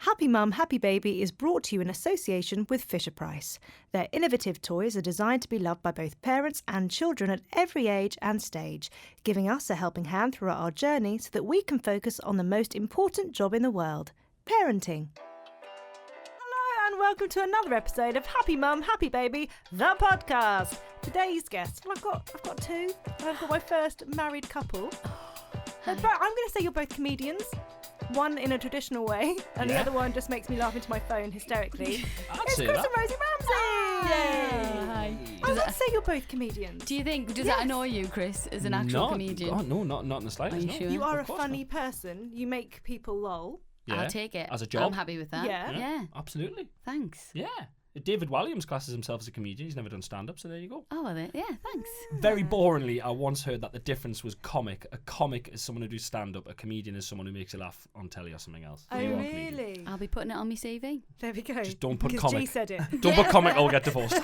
Happy Mum, Happy Baby is brought to you in association with Fisher-Price. Their innovative toys are designed to be loved by both parents and children at every age and stage, giving us a helping hand throughout our journey so that we can focus on the most important job in the world, parenting. Hello and welcome to another episode of Happy Mum, Happy Baby, the podcast. Today's guest, well, I've got two. I've got my first married couple. I'm going to say you're both comedians. One in a traditional way, and the other one just makes me laugh into my phone hysterically. It's Chris and Rosie Ramsey! Yay! Hi. I would say you're both comedians. Do you think, does that annoy you, Chris, as an actual comedian? Oh, no, not in the slightest. Are you sure? You are a funny person. You make people lol. Yeah. I'll take it. As a job. I'm happy with that. Yeah. Absolutely. Thanks. Yeah. David Walliams classes himself as a comedian. He's never done stand-up, so there you go. Oh, well, yeah, thanks. Very boringly, I once heard that the difference was comic. A comic is someone who does stand-up. A comedian is someone who makes you laugh on telly or something else. Oh, really? I'll be putting it on my CV. There we go. Just don't put because comic. G said it. Don't put comic or we'll get divorced.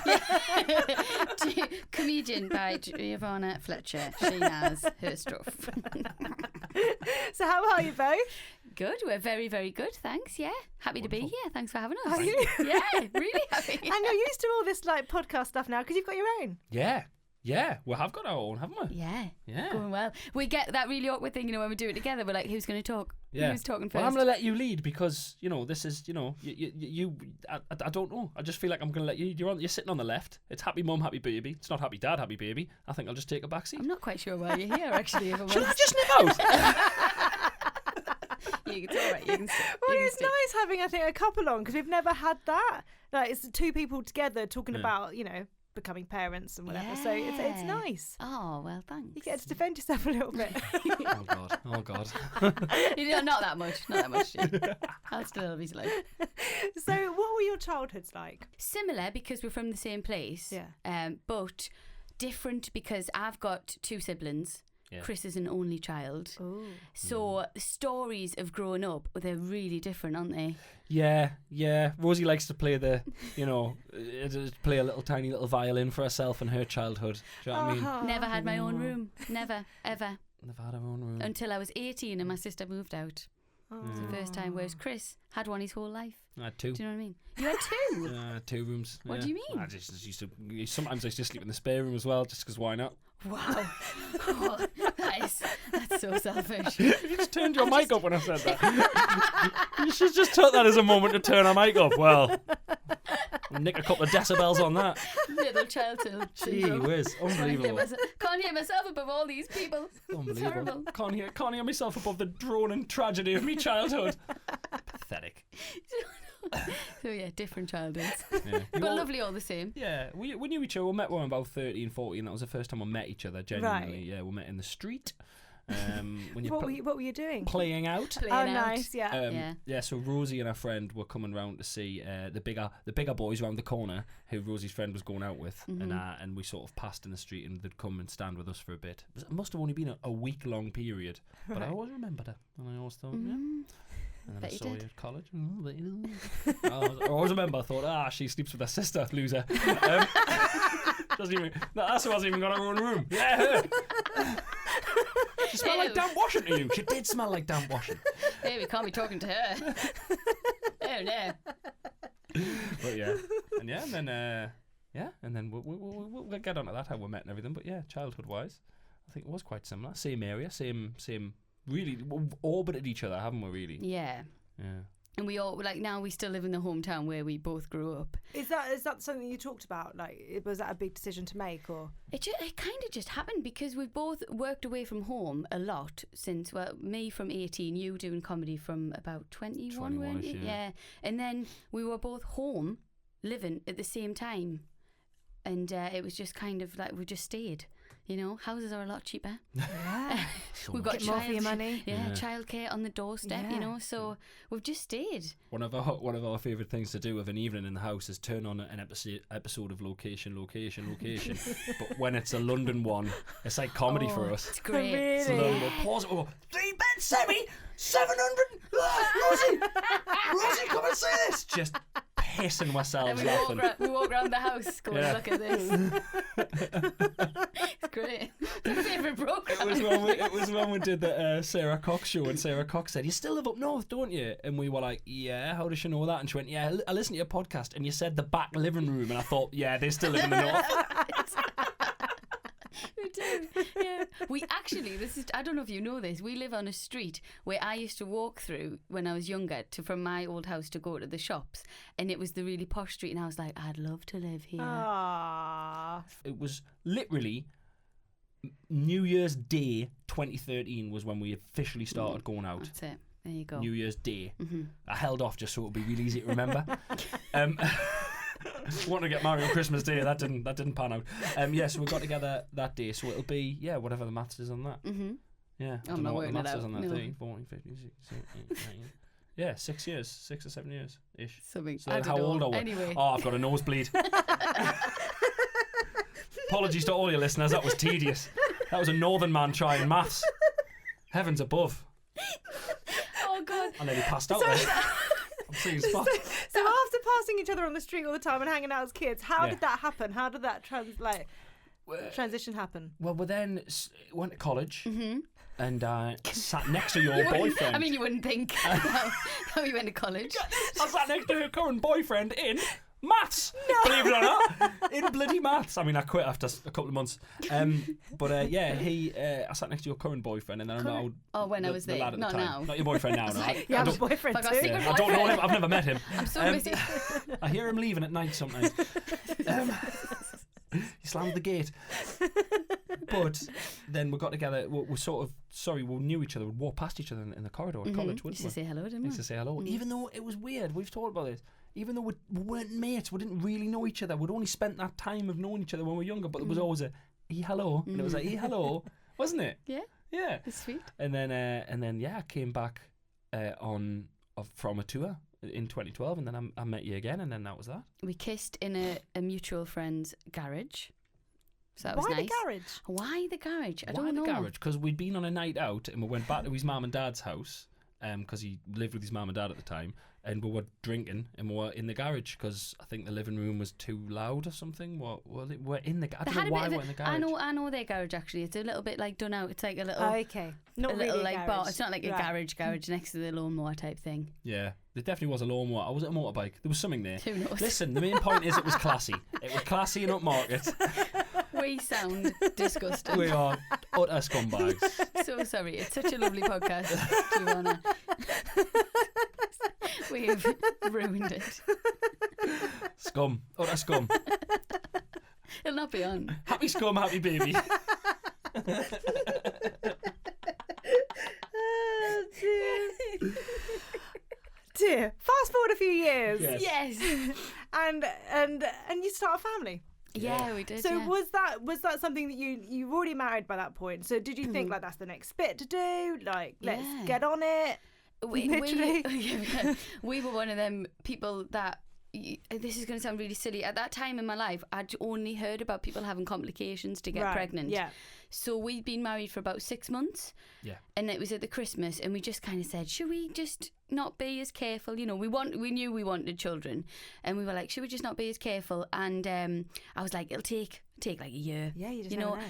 Comedian by Giovanna Fletcher. She has her stuff. So how are you both? Good. We're very, very good. Thanks. Yeah. Happy to be here. Thanks for having us. Are you? Yeah. Really happy. And you're used to all this like podcast stuff now because you've got your own. Yeah. We have got our own, haven't we? Yeah. Yeah. Going well. We get that really awkward thing, when we do it together. We're like, who's going to talk? Yeah. Who's talking first? Well, I'm going to let you lead because, this is, I don't know. I just feel like I'm going to let you, you're sitting on the left. It's happy mum, happy baby. It's not happy dad, happy baby. I think I'll just take a back seat. I'm not quite sure why you're here, actually. If I'm Should I honest. just nip out? It's all right. You can stay. Well, it's nice having, I think, a couple on because we've never had that. Like, it's two people together talking about, becoming parents and whatever. So it's nice. Oh, well, thanks. You get to defend yourself a little bit. Oh God. Not that much. Not that much. I'll still love his life. So what were your childhoods like? Similar because we're from the same place. Yeah. But different because I've got two siblings. Yeah. Chris is an only child. Ooh. So the stories of growing up, they're really different, aren't they? Yeah. Rosie likes to play play a little tiny little violin for herself in her childhood. Do you know what I mean? Never had my own room. Never, ever. Never had her own room. Until I was 18 and my sister moved out. It was the first time, whereas Chris had one his whole life. I had two. Do you know what I mean? You had two? 2 rooms. What do you mean? I just used to. Sometimes I used to sleep in the spare room as well, just because why not? Wow. That's so selfish. You just turned your mic up when I said that. You should just took that as a moment to turn our mic up. Well, nick a couple of decibels on that. Little child Gee whiz, unbelievable. Can't hear myself above all these people. Unbelievable. Can't hear myself above the droning tragedy of my childhood. Pathetic. So yeah, different childhoods. Yeah. But lovely all the same. Yeah, we knew each other. We met when we were about 13, 14. That was the first time we met each other, genuinely. Right. Yeah, we met in the street. When What were you doing? playing out. Nice, yeah. Yeah, so Rosie and her friend were coming round to see the bigger boys round the corner who Rosie's friend was going out with, and we sort of passed in the street and they'd come and stand with us for a bit. It must have only been a week-long period, but I always remembered her, and I always thought, And then I saw you at college. I always remember, I thought, she sleeps with her sister, loser. Doesn't even, that hasn't even got her own room. Yeah, her. She smelled like damp washing to you. She did smell like damp washing. Hey, we can't be talking to her. Oh no. But and then we'll get onto that, how we met and everything. But yeah, childhood-wise, I think it was quite similar. Same area, same. Really, we've orbited each other, haven't we? Really. Yeah. Yeah. And we all now we still live in the hometown where we both grew up. Is that something you talked about? Like, was that a big decision to make, or it kind of just happened because we've both worked away from home a lot since. Well, me from 18, you doing comedy from about 21, weren't you? Yeah. And then we were both home living at the same time, and it was just kind of like we just stayed. Houses are a lot cheaper. Yeah. We've got more for your money. Yeah, childcare on the doorstep. So we've just stayed. One of our favourite things to do of an evening in the house is turn on an episode of Location. But when it's a London one, it's like comedy for us. It's great. Really? It's a little bit pause it. 3 bed semi, 700. Rosie, come and see this. Just pissing myself laughing. We walk around the house going, look at this. It's Great. My favourite programme. It was when we did the Sarah Cox show, and Sarah Cox said, "You still live up north, don't you?" And we were like, "Yeah, how does she know that?" And she went, "Yeah, I listened to your podcast, and you said the back living room." And I thought, "Yeah, they still live in the north." We do, yeah. We actually, I don't know if you know this, we live on a street where I used to walk through when I was younger from my old house to go to the shops, and it was the really posh street, and I was like, I'd love to live here. Aww. It was literally New Year's Day 2013 was when we officially started going out. That's it. There you go. New Year's Day. Mm-hmm. I held off just so it would be really easy to remember. Wanted to get married on Christmas Day. That didn't pan out. Yeah, so we got together that day. So it'll be whatever the maths is on that. Mm-hmm. Yeah, I I'm don't know not what the working maths it is on out. that. No. 13, 14, 15, 16, 17, 18, 19. Yeah, 6 years, 6 or 7 years ish. Something. So I don't how know. old are we? Anyway. Oh, I've got a nosebleed. Apologies to all your listeners. That was tedious. That was a northern man trying maths. Heavens above. Oh God. I nearly passed out there. I'm seeing spots. So after passing each other on the street all the time and hanging out as kids, how did that happen? How did that transition happen? Well, we then went to college. Mm-hmm. And sat next to your boyfriend. I mean, you wouldn't think. No, you went to college. I sat next to her current boyfriend in maths. No. Believe it or not, in bloody maths. I mean, I quit after a couple of months. But I sat next to your current boyfriend, and then I know. Oh, when I was there, not the now. Not Not your boyfriend now. No. You have a boyfriend too. I don't know him. I've never met him. I'm so busy. I hear him leaving at night sometimes. He slammed the gate. But then we got together. We knew each other. We'd walk past each other in the corridor at college, wouldn't Used we? to say hello, didn't we? Used to say hello. Even though it was weird, we've talked about this. Even though we weren't mates, we didn't really know each other. We'd only spent that time of knowing each other when we were younger. But there was always a hello, and it was like hello, wasn't it? Yeah. Yeah. It's sweet. And then I came back from a tour in 2012, and then I met you again, and then that was that. We kissed in a mutual friend's garage. So that was Why nice. the garage? Why the garage? I Why don't know. the garage? Because we'd been on a night out, and we went back to his mum and dad's house, because he lived with his mum and dad at the time, and we were drinking, and we were in the garage because I think the living room was too loud or something. We're in the. I don't know why we're in the garage. I know their garage actually. It's a little bit like done out. It's like a little. Okay. Not a really little a like garage. bar. It's not like a garage next to the lawnmower type thing. Yeah, there definitely was a lawnmower. I was at a motorbike. There was something there. Who knows? Listen, the main point is it was classy. It was classy and upmarket. We sound disgusting. We are utter scumbags. So sorry. It's such a lovely podcast, Giovanna. We've ruined it. Scum. Utter scum. It'll not be on. Happy scum, happy baby. Oh, dear. Fast forward a few years. Yes. And you start a family. Yeah, we did. So yeah. was that something that you were already married by that point? So did you think like that's the next bit to do? Like let's get on it. We were one of them people that. This is going to sound really silly. At that time in my life, I'd only heard about people having complications to get pregnant. Yeah. So we'd been married for about 6 months. Yeah. And it was at the Christmas, and we just kind of said, should we just not be as careful? You know, we knew we wanted children, and we were like, should we just not be as careful? And I was like, it'll take like a year. Yeah, you just never know.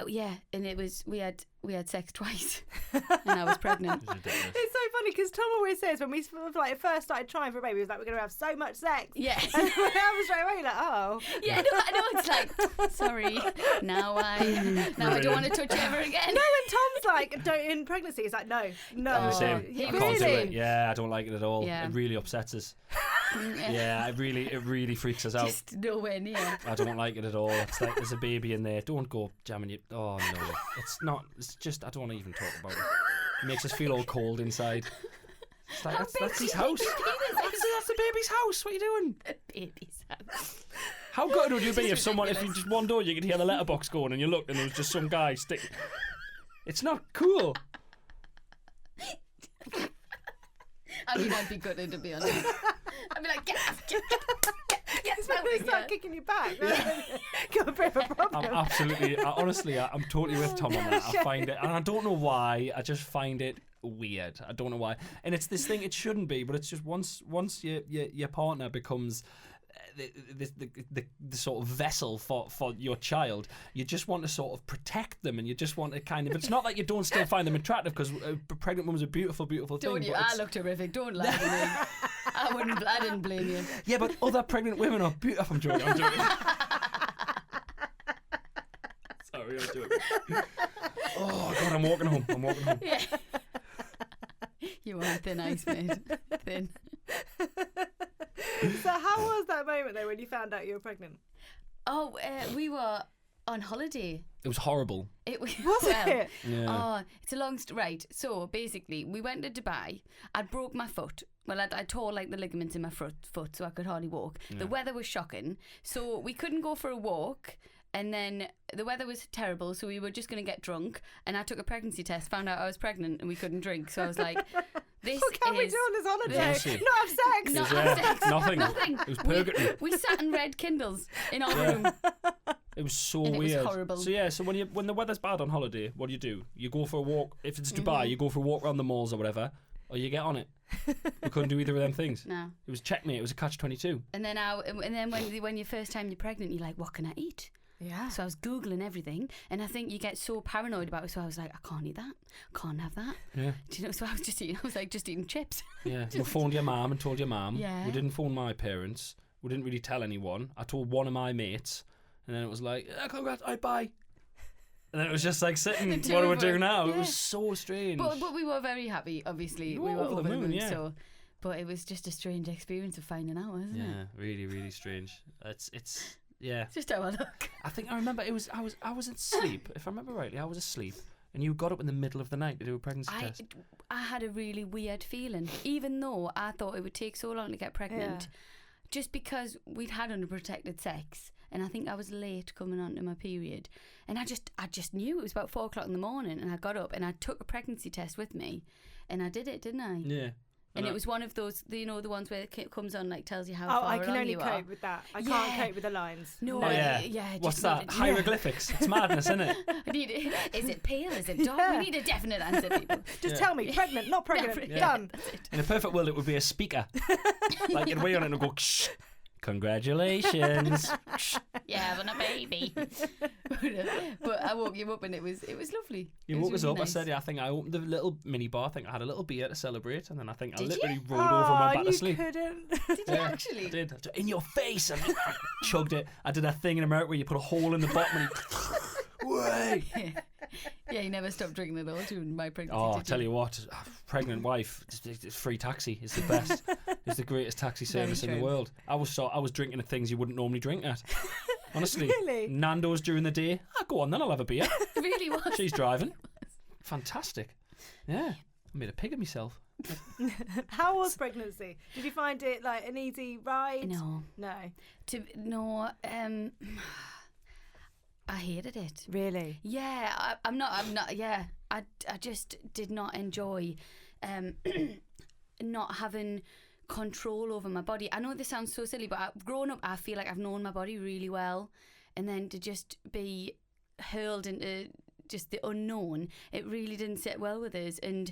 Yeah, and it was we had sex twice, and I was pregnant. It's so funny because Tom always says when we first started trying for a baby, he was like, we're going to have so much sex. Yeah. And I was straight away like, oh. Yeah, I know. It's like, sorry, now I don't want to touch you ever again. No, and Tom's like, in pregnancy, he's like, no. The same. I can't do it. Yeah, I don't like it at all. Yeah. It really upsets us. Yeah, it really freaks us out. Just nowhere near. I don't like it at all. It's like there's a baby in there. Don't go jamming you. Oh no, it's not. It's just I don't want to even talk about it. It makes us feel all cold inside. It's like that's his house. That's the baby's house. What are you doing? The baby's house. How good would you be if you just one door you could hear the letterbox going and you looked and there was just some guy sticking. It's not cool. I mean, I'd be gutted to be honest. I'd be like, get I'm going to start kicking you back. Got a bit of a problem. I'm totally with Tom on that. I find it, and I don't know why, I just find it weird. I don't know why. And it's this thing, it shouldn't be, but it's just once your partner becomes the sort of vessel for your child. You just want to sort of protect them, and you just want to kind of. It's not like you don't still find them attractive, because a pregnant woman's a beautiful, beautiful thing. Don't you? I look terrific. Don't lie to me. I didn't blame you. Yeah, but other pregnant women are beautiful. I'm joking. Sorry, I'm joking. Oh God, I'm walking home. Yeah. You are thin ice, mate. Thin. So how was that moment though when you found out you were pregnant? Oh, we were on holiday. It was horrible. Was it? Yeah. Oh, it's a long right. So basically, we went to Dubai. I'd broke my foot. Well, I tore like the ligaments in my foot, so I could hardly walk. Yeah. The weather was shocking, so we couldn't go for a walk. And then the weather was terrible, so we were just going to get drunk. And I took a pregnancy test, found out I was pregnant, and we couldn't drink. So I was like, "This What can we do on this holiday? Not have sex. Not have sex. Nothing. It was purgatory. We sat and read Kindles in our room. It was so and weird. It was horrible. So yeah, so when the weather's bad on holiday, what do? You go for a walk. If it's Dubai, you go for a walk around the malls or whatever, or you get on it. We couldn't do either of them things. No. It was checkmate. It was a catch-22. And then when your first time you're pregnant, you're like, what can I eat? Yeah. So I was Googling everything, and I think you get so paranoid about it. So I was like, I can't eat that. I can't have that. Yeah. Do you know? So I was just eating chips. Yeah. We phoned your mum and told your mum. Yeah. We didn't phone my parents. We didn't really tell anyone. I told one of my mates, and then it was like, congrats, bye. And then it was just like sitting, what do we do now? Yeah. It was so strange. But we were very happy, obviously. We were over the moon, yeah. So, but it was just a strange experience of finding out, wasn't it? Yeah, really, really strange. It's yeah. It's just how I look. I think I remember I was asleep. If I remember rightly, I was asleep, and you got up in the middle of the night to do a pregnancy test. I had a really weird feeling, even though I thought it would take so long to get pregnant, just because we'd had unprotected sex, and I think I was late coming on to my period, and I just knew it was about 4:00 in the morning, and I got up and I took a pregnancy test with me, and I did it, didn't I? Yeah. And it was one of those, the ones where it comes on, like, tells you how far I can along only you are. cope with that. I can't cope with the lines. No, Oh, yeah. What's that? Hieroglyphics. It's madness, isn't it? Is it pale? Is it dark? We need a definite answer, people. Just tell me, pregnant, not pregnant. Yeah. Done. In a perfect world, it would be a speaker. Like, it'd weigh on it and go, shh. Congratulations. Yeah, having a baby. But I woke you up and it was lovely. You woke us up. Nice. I said, I think I opened the little mini bar. I think I had a little beer to celebrate, and then I think I Did literally you? rolled over and went back to sleep. Couldn't. Did you actually? I did. In your face. And I chugged it. I did that thing in America where you put a hole in the bottom and you... Way. Yeah, you never stopped drinking at all during my pregnancy. Oh, I tell you what, pregnant wife, it's free taxi. It's the best. It's the greatest taxi service in the world. I was drinking at things you wouldn't normally drink at. Honestly. Really? Nando's during the day. Go on then, I'll have a beer. It really was. She's driving. Fantastic. Yeah. I made a pig of myself. How was pregnancy? Did you find it like an easy ride? No. No. I hated it. Really? Yeah, I'm not. Yeah, I just did not enjoy not having control over my body. I know this sounds so silly, but growing up, I feel like I've known my body really well, and then to just be hurled into just the unknown, it really didn't sit well with us. And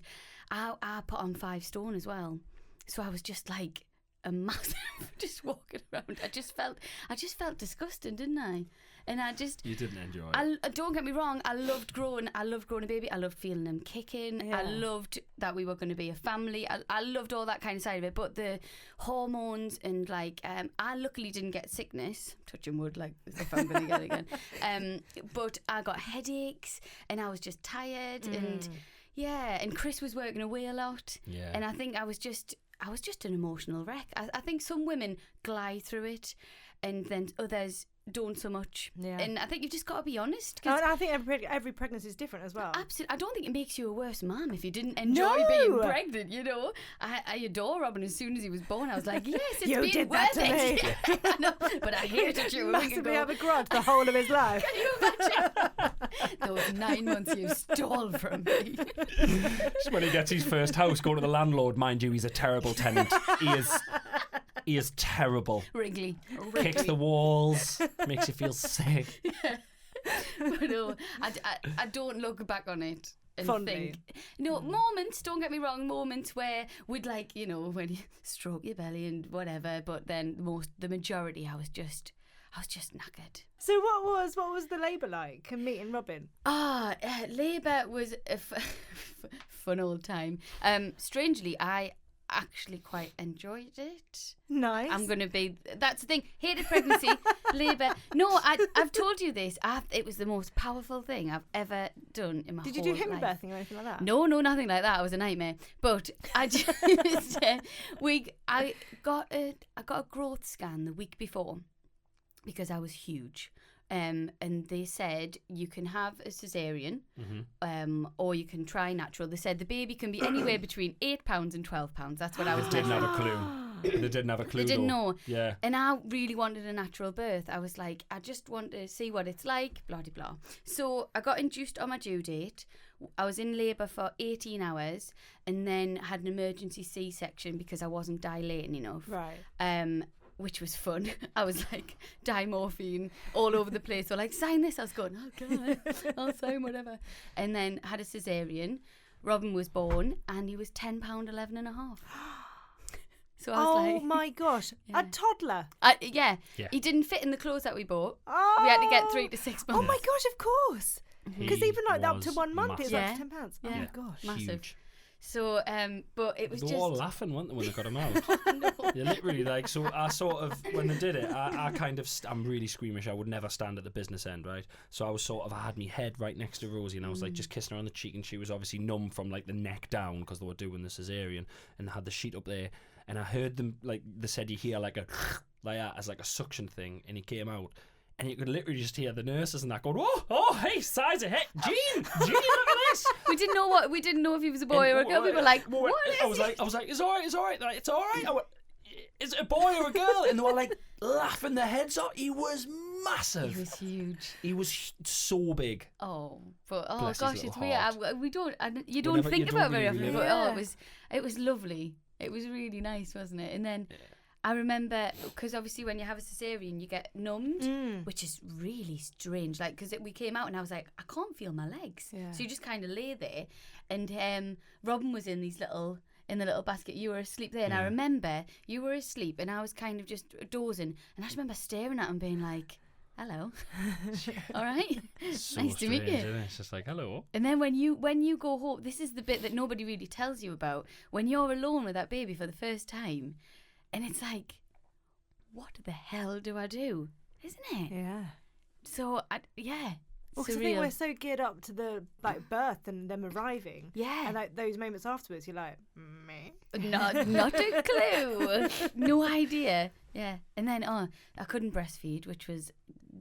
I put on 5 stone as well, so I was just like a massive, just walking around. I just felt disgusting, didn't I? And you didn't enjoy it. Don't get me wrong, I loved growing a baby. I loved feeling them kicking. Yeah. I loved that we were going to be a family. I loved all that kind of side of it. But the hormones and like, I luckily didn't get sickness. Touching wood, like if I'm going to get it again. But I got headaches and I was just tired and yeah. And Chris was working away a lot. Yeah. And I think I was just an emotional wreck. I think some women glide through it, and then others don't so much. Yeah. And I think you've just got to be honest. I think every pregnancy is different as well. Absolutely. I don't think it makes you a worse mum if you didn't enjoy being pregnant, you know. I adore Robin. As soon as he was born, I was like, yes, it's you been did worth that to it. me. I know, but I hated you. Massively have a grudge the whole of his life. Can you imagine? Those 9 months you stole from me. Just when he gets his first house, go to the landlord. Mind you, he's a terrible tenant. He is terrible. Wrigley. Kicks the walls, makes you feel sick. Yeah. But no, I don't look back on it and Fondly. think, moments, don't get me wrong, moments where we'd like, when you stroke your belly and whatever, but then the majority I was just knackered. So what was the labour like and meeting Robin? Labour was a fun old time. Strangely, I actually quite enjoyed it. Nice. That's the thing. Hated pregnancy, labour. No, I've told you this. It was the most powerful thing I've ever done in my whole life. Did you do hypnobirthing or anything like that? No, nothing like that. I was a nightmare. But I just I got a growth scan the week before because I was huge. And they said you can have a cesarean, or you can try natural. They said the baby can be anywhere between £8 and £12. That's what I was They didn't have a clue. They didn't have a clue. They didn't know. Yeah. And I really wanted a natural birth. I was like, I just want to see what it's like, blah, blah, blah. So I got induced on my due date. I was in labour for 18 hours and then had an emergency C-section because I wasn't dilating enough. Right. Which was fun. I was like dimorphine all over the place. So like, sign this. I was going, okay, I'll sign whatever. And then had a cesarean. Robin was born and he was £10.11.5. So I was like, oh my gosh, yeah. A toddler. Yeah, he didn't fit in the clothes that we bought. Oh. We had to get 3 to 6 months. Oh my gosh, of course. Because even like up to 1 month, it's massive. like £10. Yeah. Oh my gosh. Massive. Huge. So, but it was they just... were all laughing, weren't they, when they got him out? No. Yeah, literally, like, so I sort of, when they did it, I kind of, I'm really squeamish. I would never stand at the business end, right? So I was sort of, I had my head right next to Rosie, and I was like just kissing her on the cheek, and she was obviously numb from like the neck down because they were doing the cesarean, and they had the sheet up there, and I heard them, like, they said you hear like a, like that, as like a suction thing, and he came out. And you could literally just hear the nurses and that going, oh, hey, size of head, Gene, look at this. We didn't know if he was a boy or a girl. We were like, what is I was like, it's all right, like, it's all right. I went, is it a boy or a girl? And they were like laughing their heads off. He was massive. He was huge. He was so big. Oh, but Bless his gosh, little it's weird. heart. You don't think about it very often. really. But Yeah. it was lovely. It was really nice, wasn't it? And then I remember, because obviously when you have a cesarean, you get numbed, which is really strange. Like, because we came out and I was like, I can't feel my legs. Yeah. So you just kind of lay there. And Robin was in the little basket. You were asleep there. And I remember you were asleep and I was kind of just dozing. And I just remember staring at him being like, hello. All right. So nice to meet strange, you. isn't it? It's just like, hello. And then when you go home, this is the bit that nobody really tells you about. When you're alone with that baby for the first time, and it's like, what the hell do I do? Isn't it? Yeah. So, Well, 'cause I think we're so geared up to the like birth and them arriving. Yeah. And like those moments afterwards, you're like, me? Not a clue. No idea. Yeah. And then, I couldn't breastfeed, which was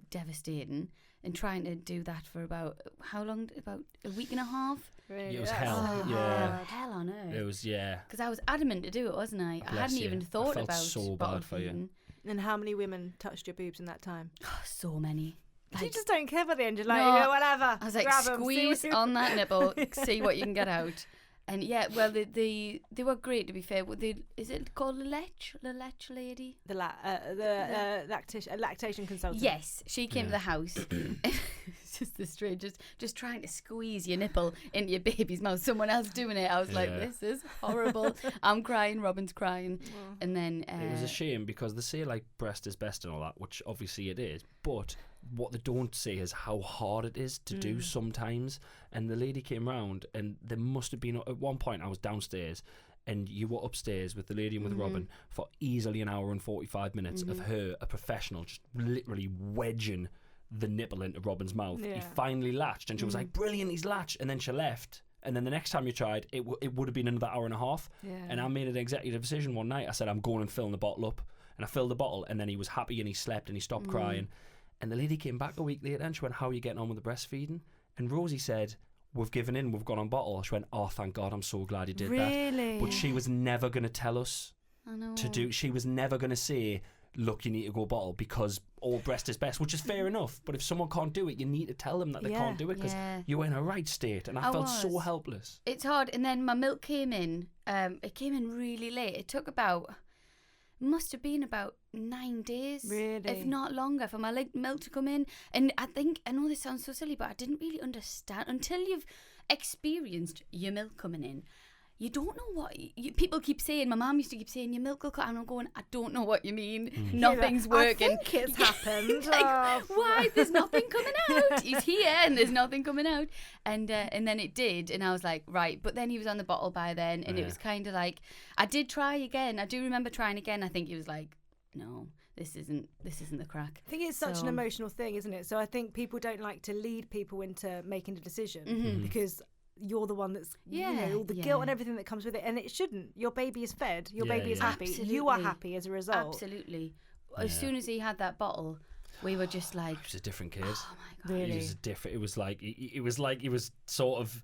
devastating. And trying to do that for about, how long? About a week and a half? Really? It was That's hell. so Yeah. hard. Hell on earth. It was, Because I was adamant to do it, wasn't I? I Bless hadn't you. even I thought felt about so bottle bad for you. feeding. And how many women touched your boobs in that time? Oh, so many. You just don't care by the end. You're like, No. whatever. I was like, grab 'em, squeeze see on that nipple, see what you can get out. And yeah, well, they were great, to be fair. Is it called the Lech lady? The lactation consultant. Yes, she came to the house. It's just the strangest, just trying to squeeze your nipple into your baby's mouth. Someone else doing it. I was like, this is horrible. I'm crying, Robin's crying. And then... it was a shame because they say like breast is best and all that, which obviously it is, but what they don't say is how hard it is to do sometimes. And the lady came round and there must have been, at one point I was downstairs and you were upstairs with the lady and with Robin for easily an hour and 45 minutes of her, a professional, just literally wedging the nipple into Robin's mouth. Yeah. He finally latched and she was like, brilliant, he's latched. And then she left. And then the next time you tried, it would have been another hour and a half. Yeah. And I made an executive decision one night. I said, I'm going and filling the bottle up. And I filled the bottle and then he was happy and he slept and he stopped crying. And the lady came back a week later and she went, how are you getting on with the breastfeeding? And Rosie said, we've given in, we've gone on bottle. She went, oh, thank God, I'm so glad you did that. Really? But she was never going to tell us I know. to do, she was never going to say, look, you need to go bottle because all breast is best, which is fair enough. But if someone can't do it, you need to tell them that they can't do it because you were in a right state. And I felt so helpless. It's hard. And then my milk came in. It came in really late. It took must have been about 9 days, Really? if not longer, for my milk to come in. And I know this sounds so silly, but I didn't really understand until you've experienced your milk coming in, you don't know what people keep saying. My mum used to keep saying your milk will come, and I'm going, I don't know what you mean. Nothing's working. I think it's happened. Why? There's nothing coming out. He's here and there's nothing coming out. And then it did, and I was like, right. But then he was on the bottle by then, and it was kind of like, I did try again. I do remember trying again. I think he was like, no, this isn't the crack. I think it's such an emotional thing, isn't it? So I think people don't like to lead people into making a decision because you're the one that's, all the guilt and everything that comes with it, and it shouldn't. Your baby is fed. Your baby is happy. Absolutely. You are happy as a result. Absolutely. As soon as he had that bottle, we were just like, he was a different kid. oh my God. Really? He was a different. It was like he was sort of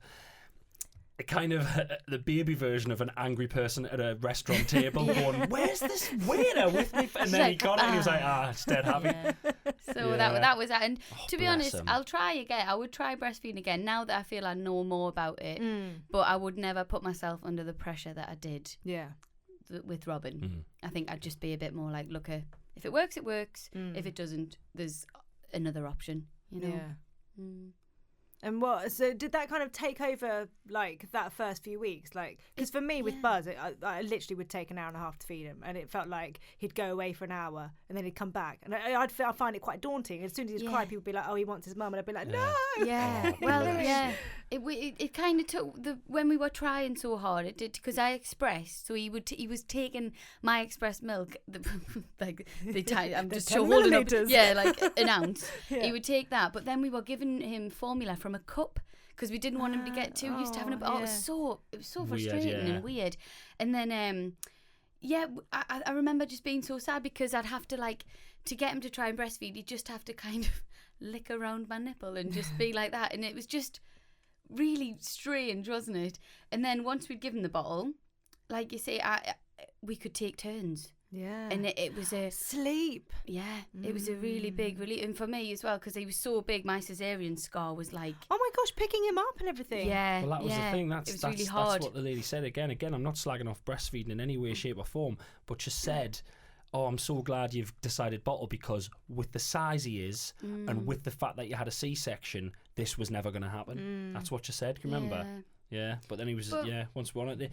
a kind of the baby version of an angry person at a restaurant table going, where's this waiter with me? And then he got it and he was like, it's dead happy. Yeah. So that was that. And to be honest, I'll try again. I would try breastfeeding again now that I feel I know more about it. But I would never put myself under the pressure that I did with Robin. I think I'd just be a bit more like, look, if it works, it works. If it doesn't, there's another option, you know? Yeah. And so did that kind of take over like that first few weeks? Like, because for me with Buzz, I literally would take an hour and a half to feed him, and it felt like he'd go away for an hour and then he'd come back, and I'd find it quite daunting. As soon as he'd cry, people would be like, "Oh, he wants his mum," and I'd be like, "No." Yeah. Well, yeah. It kind of took when we were trying so hard. It did, because I expressed, so he was taking my expressed milk, like the tiny. I'm just holding up, like an ounce. He would take that, but then we were giving him formula from a cup because we didn't want him to get too used to having a bottle. It was so frustrating and weird. And then I remember just being so sad because I'd have to, like, to get him to try and breastfeed, he'd just have to kind of lick around my nipple and just be like that, and it was just really strange, wasn't it? And then once we'd given the bottle, like you say, we could take turns. Yeah. And it was a sleep. Yeah, it was a really big relief. And for me as well, because he was so big, my cesarean scar was like, oh my gosh, picking him up and everything. Yeah. Well, that was the thing. That's really hard. That's what the lady said. Again, I'm not slagging off breastfeeding in any way, shape or form, but she said, oh, I'm so glad you've decided bottle, because with the size he is and with the fact that you had a C-section, this was never going to happen. That's what she said. Can you remember? Yeah. But then he was, once we wanted it.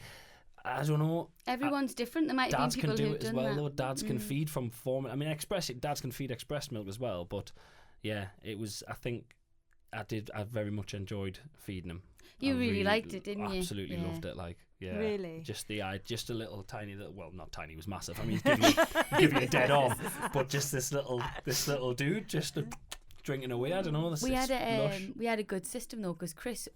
I don't know. Everyone's different. There might have been people who've done that. Dads can do it as well, though. Dads can feed from formula. I mean, dads can feed express milk as well. But yeah, it was. I think I very much enjoyed feeding him. You really liked it, didn't you? Absolutely loved it. Like, yeah, really. Just a little tiny little. Well, not tiny. He was massive. I mean, he's giving you a dead arm, but just this little dude, just drinking away. I don't know. We had a good system though, because Chris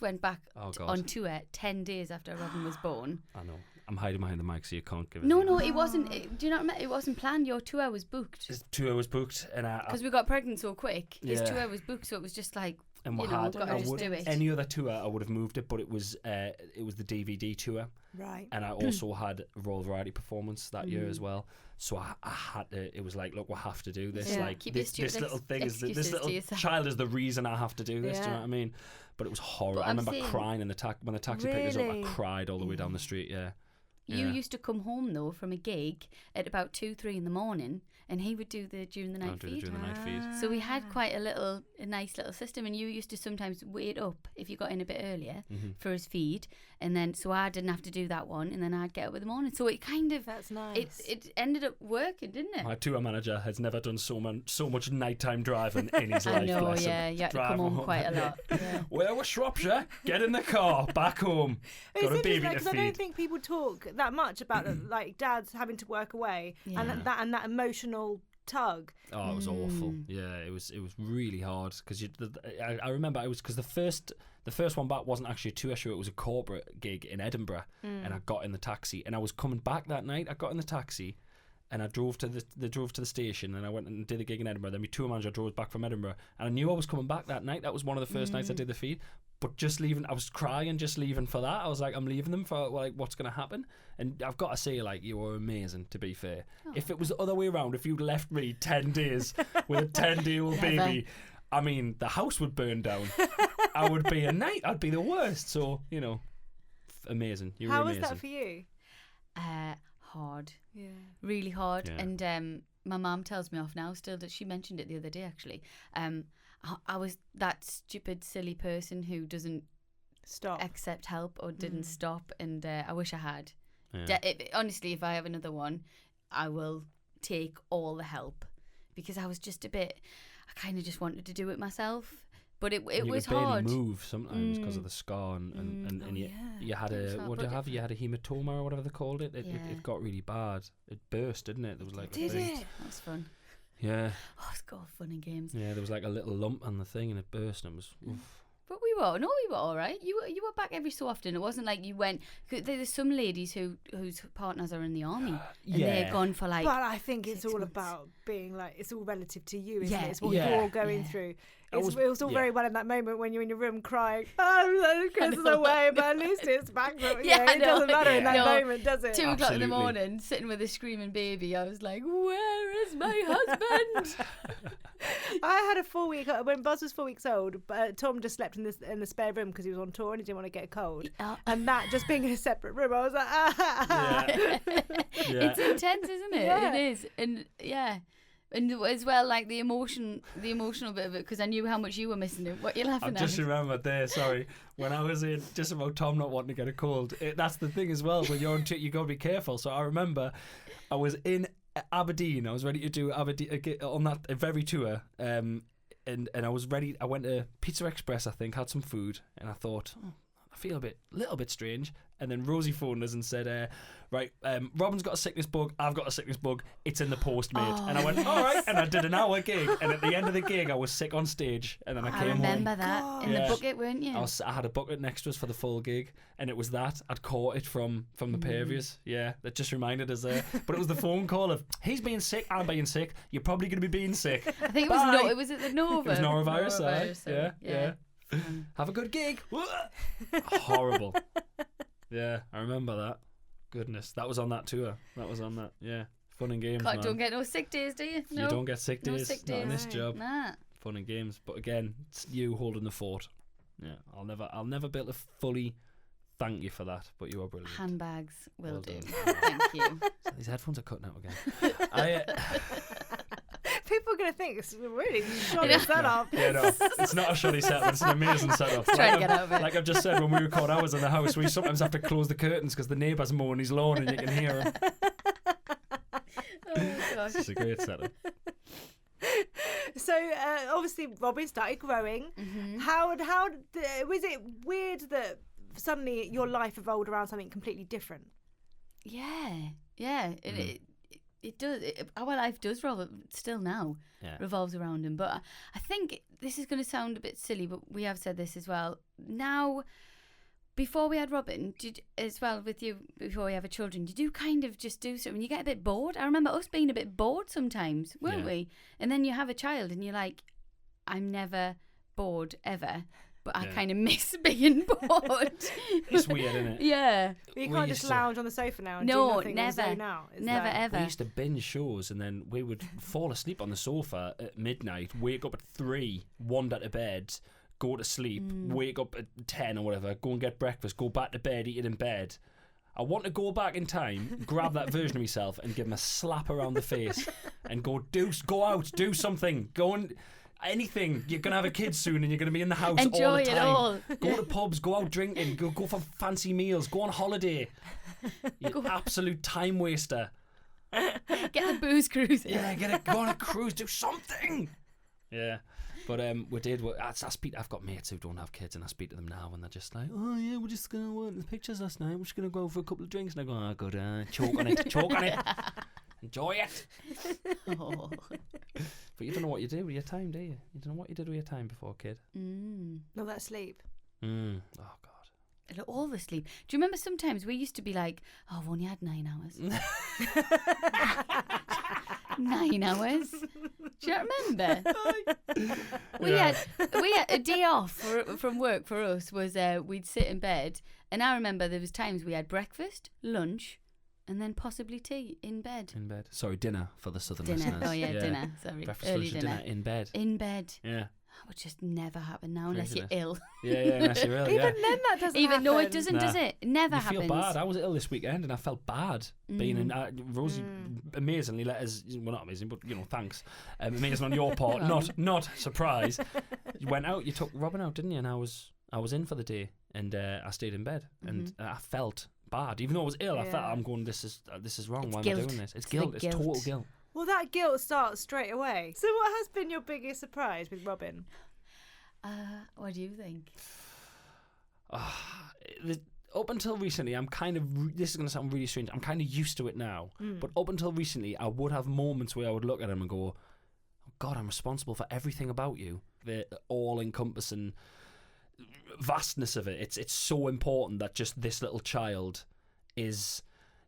went back on tour 10 days after Robin was born. I know. I'm hiding behind the mic so you can't give it. No, it wasn't. Do you not remember? It wasn't planned. Your tour was booked. His tour was booked, and because we got pregnant so quick, his tour was booked, so it was just like, and we've got to just do it. Any other tour, I would have moved it, but it was the DVD tour, right? And I also had a Royal Variety performance that year as well. So I had to. It was like, look, we have to do this. Like this little thing is this little child is the reason I have to do this. Do you know what I mean? But it was horrible. I remember crying in when the taxi picked us up. I cried all the way down the street. Yeah. You used to come home though from a gig at about 2-3 in the morning, and he would do the during the night feed. So we had quite a nice little system, and you used to sometimes wait up if you got in a bit earlier for his feed, and then so I didn't have to do that one, and then I'd get up in the morning. So it kind of that's nice. It ended up working, didn't it? My tour manager has never done so much nighttime driving in his life. I know, you had to come home quite a lot. Yeah. Where was Shropshire? Get in the car, back home. Got a baby to feed. I don't think people talk that much about like dads having to work away and that emotional tug. Oh, it was awful. Yeah, it was really hard because I remember because the first one back wasn't actually a tour show, it was a corporate gig in Edinburgh, and I got in the taxi and I was coming back that night. I got in the taxi and I drove to the station, and I went and did the gig in Edinburgh. Then my tour manager drove back from Edinburgh, and I knew I was coming back that night. That was one of the first nights I did the feed. But just leaving, I was crying just leaving for that. I was like, I'm leaving them for like what's going to happen. And I've got to say, like, you were amazing, to be fair. If it was the other way around, if you'd left me 10 days with a 10-day-old baby, I mean, the house would burn down. I would be I'd be the worst. So, you know, amazing. You were amazing. How was that for you? Hard. Yeah. Really hard. Yeah. And my mum tells me off now still that she mentioned it the other day, actually. I was that stupid, silly person who doesn't accept help or didn't stop, and I wish I had. Yeah. Honestly, if I have another one, I will take all the help, because I was just I kind of just wanted to do it myself. But it was could barely hard. move sometimes because of the scar, and you had what did you have? You had a hematoma or whatever they called it. It got really bad. It burst, didn't it? There was like Did it? That was fun. Yeah. Oh, it's got fun and games. Yeah, there was like a little lump on the thing, and it burst, and it was. Oof. But we were all right. You were back every so often. It wasn't like you went. There's some ladies whose partners are in the army, and they're gone for like. But I think it's all months. about being like, it's all relative to you, isn't it? It's what Yeah. you're all going through. It was all very well in that moment when you're in your room crying, Chris is away, but at least it's back. It doesn't matter in that moment, does it? 2 o'clock in the morning, sitting with a screaming baby, I was like, where is my husband? I had a 4 week, when Buzz was 4 weeks old, Tom just slept in the spare room because he was on tour and he didn't want to get a cold. And that just being in a separate room, I was like, It's intense, isn't it? Yeah. It is. And and as well, like the emotional bit of it, because I knew how much you were missing it. What you're laughing I at? just remembered there, sorry, when I was in, just about Tom not wanting to get a cold. That's the thing as well, when you're on trip, you got to be careful. So I remember I was in Aberdeen. I was ready to do Aberdeen on that very tour. And I was ready. I went to Pizza Express, I think, had some food, and I thought, I feel a little bit strange. And then Rosie phoned us and said, right, Robin's got a sickness bug, I've got a sickness bug, it's in the post, mate. And I went, all right. And I did an hour gig, and at the end of the gig I was sick on stage, and then I came home. I remember that in the bucket, weren't you? I had a bucket next to us for the full gig, and it was that I'd caught it from the Pavias. Yeah, that just reminded us there. But it was the phone call of, he's being sick, I'm being sick, you're probably going to be being sick. I think it was at the Nova. It was norovirus. Yeah. Have a good gig. Horrible. Yeah, I remember that. Goodness, that was on that tour. Yeah. Fun and games, man. Don't get no sick days, do you? No. You don't get sick days. No sick days. Not in this job. Nah. Fun and games. But again, it's you holding the fort. Yeah, I'll never be able to fully thank you for that, but you are brilliant. Handbags will Well do. done. Thank you. So these headphones are cutting out again. people are going to think it's a really shoddy setup. Yeah, no, it's not a shoddy setup. It's an amazing setup. Try and get out of it. Like I've just said, when we record hours in the house, we sometimes have to close the curtains because the neighbour's mowing his lawn and you can hear him. Oh gosh. It's a great setup. So obviously Robin started growing. Mm-hmm. How was it weird that suddenly your life evolved around something completely different? Yeah. It does. Our life does still now revolves around him. But I think this is going to sound a bit silly, but we have said this as well. Now, before we had Robin, as well with you, before we have a children, did you kind of just do something? You get a bit bored. I remember us being a bit bored sometimes, weren't we? And then you have a child and you're like, I'm never bored ever. But I kind of miss being bored. It's weird, isn't it? Yeah. But you can't just lounge on the sofa now and do nothing never. and zone out. Never, ever. We used to binge shows and then we would fall asleep on the sofa at midnight, wake up at 3, wander to bed, go to sleep, wake up at 10 or whatever, go and get breakfast, go back to bed, eat it in bed. I want to go back in time, grab that version of myself and give him a slap around the face and go out, do something, go and... anything. You're going to have a kid soon and you're going to be in the house Enjoy all the time. it all. Go to pubs, go out drinking, go for fancy meals, go on holiday. You absolute time waster. Get the booze cruising. Yeah, go on a cruise, do something. Yeah. But we did. I've got mates who don't have kids, and I speak to them now, and they're just like, "Oh yeah, we're just gonna work the pictures last night. We're just gonna go for a couple of drinks." And I go, "Oh, good, choke on it, enjoy it." Oh. But you don't know what you do with your time, do you? You don't know what you did with your time before a kid. Not that sleep. Oh God. All the sleep. Do you remember sometimes we used to be like, "Oh, I've only had 9 hours." 9 hours. Do you remember? We had a day off from work for us was we'd sit in bed, and I remember there was times we had breakfast, lunch, and then possibly tea in bed. Sorry, dinner for the southern listeners. Oh yeah, dinner. Sorry, breakfast, early lunch, dinner. In bed. In bed. Yeah. That would just never happen now unless you're ill. Yeah, unless you're ill. Even then, that doesn't happen. No, it doesn't, does it? It never you happens. feel bad. I was ill this weekend and I felt bad being in. Rosie amazingly let us. Well, not amazing, but thanks. Amazing on your part. Not surprise. You went out. You took Robin out, didn't you? And I was in for the day. and I stayed in bed, and I felt bad, even though I was ill. I felt I'm going. This is wrong. It's Why guilt. am I doing this? It's guilt. It's total guilt. Well, that guilt starts straight away. So what has been your biggest surprise with Robin? What do you think? Up until recently, I'm kind of, this is going to sound really strange, I'm kind of used to it now. But up until recently, I would have moments where I would look at him and go, oh God, I'm responsible for everything about you. The all-encompassing vastness of it. It's so important that just this little child is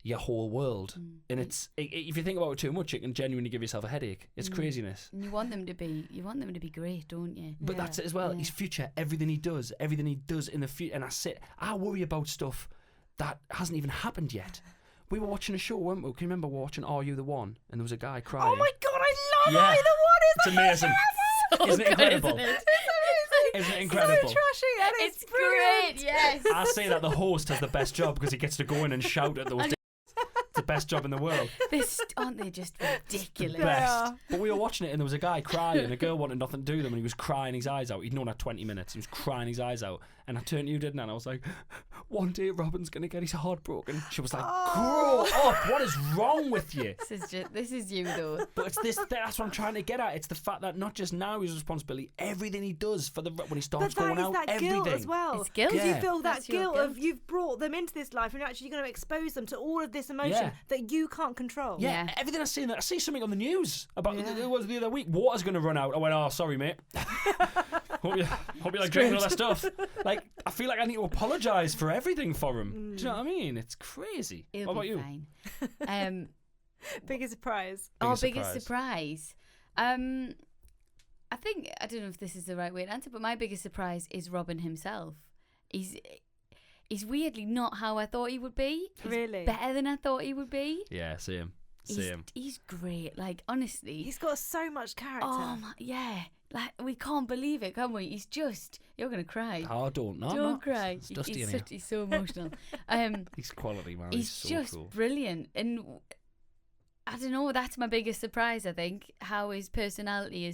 your whole world. And if you think about it too much, it can genuinely give yourself a headache. It's craziness. And you want them to be great, don't you? But that's it as well. His future, everything he does in the future. And I worry about stuff that hasn't even happened yet. We were watching a show, weren't we? Can you remember we were watching Are You the One? And there was a guy crying. Oh my God, I love Are You the One! It's amazing. Isn't it incredible? Isn't it incredible? So trashy and it's brilliant. Great, yes. I say that the host has the best job because he gets to go in and shout at those. It's the best job in the world. Aren't they just ridiculous? Best. But we were watching it and there was a guy crying. A girl wanted nothing to do with him and he was crying his eyes out. He'd known her 20 minutes. He was crying his eyes out. And I turned to you, didn't I? And I was like, one day Robin's going to get his heart broken. She was like, grow up. What is wrong with you? This is you, though. But it's this. That's what I'm trying to get at. It's the fact that not just now his responsibility, everything he does when he starts going out, that everything. Guilt as well. It's guilt. Because you feel that That's your guilt guilt. of you've brought them into this life and you're actually going to expose them to all of this emotion that you can't control. Yeah, everything I see something on the news about it was the other week. Water's going to run out. I went, oh, sorry, mate. hope you like drinking all that stuff. Like, I feel like I need to apologise for everything for him. Do you know what I mean? It's crazy. It'll what about be you? Fine. Biggest surprise. Biggest surprise. I think, I don't know if this is the right way to answer, but my biggest surprise is Robin himself. He's weirdly not how I thought he would be. Really? Better than I thought he would be. Yeah, same. He's great. Like, honestly. He's got so much character. Oh, yeah. Like, we can't believe it, can we? He's just... You're going to cry. Oh, don't cry. It's dusty in here. He's so emotional. He's quality, man. He's so just cool. brilliant. And I don't know, that's my biggest surprise, I think. How his personality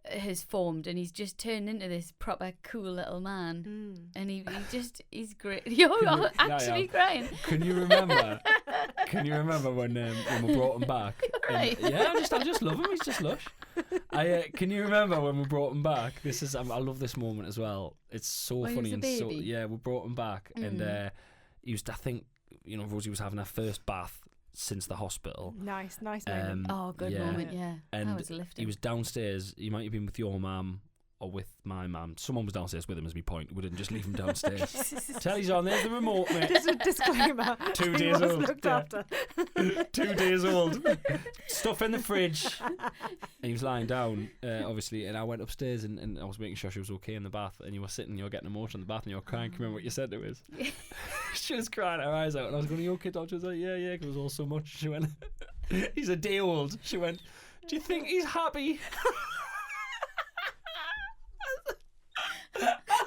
has formed and he's just turned into this proper cool little man. And he's great. You're actually crying. Can you remember when we brought him back? Right. I just love him. He's just lush. Can you remember when we brought him back? I love this moment as well. It's so funny and so we brought him back and he was, I think, Rosie was having her first bath since the hospital. Nice moment. Good moment, yeah. And that was lifting. he was downstairs. He might have been with your mum or with my mum. Someone was downstairs with him, as my point. We didn't just leave him downstairs. Telly's on, there's the remote, mate. Just a disclaimer. 2 days old. Looked after. 2 days old. Stuff in the fridge. And he was lying down, obviously, and I went upstairs and I was making sure she was okay in the bath, and you were sitting, you were getting emotional in the bath, and you were crying. Can you remember what you said to us? She was crying her eyes out, and I was going, are you okay, Dad? She was like, yeah, because it was all so much. She went, he's a day old. She went, do you think he's happy?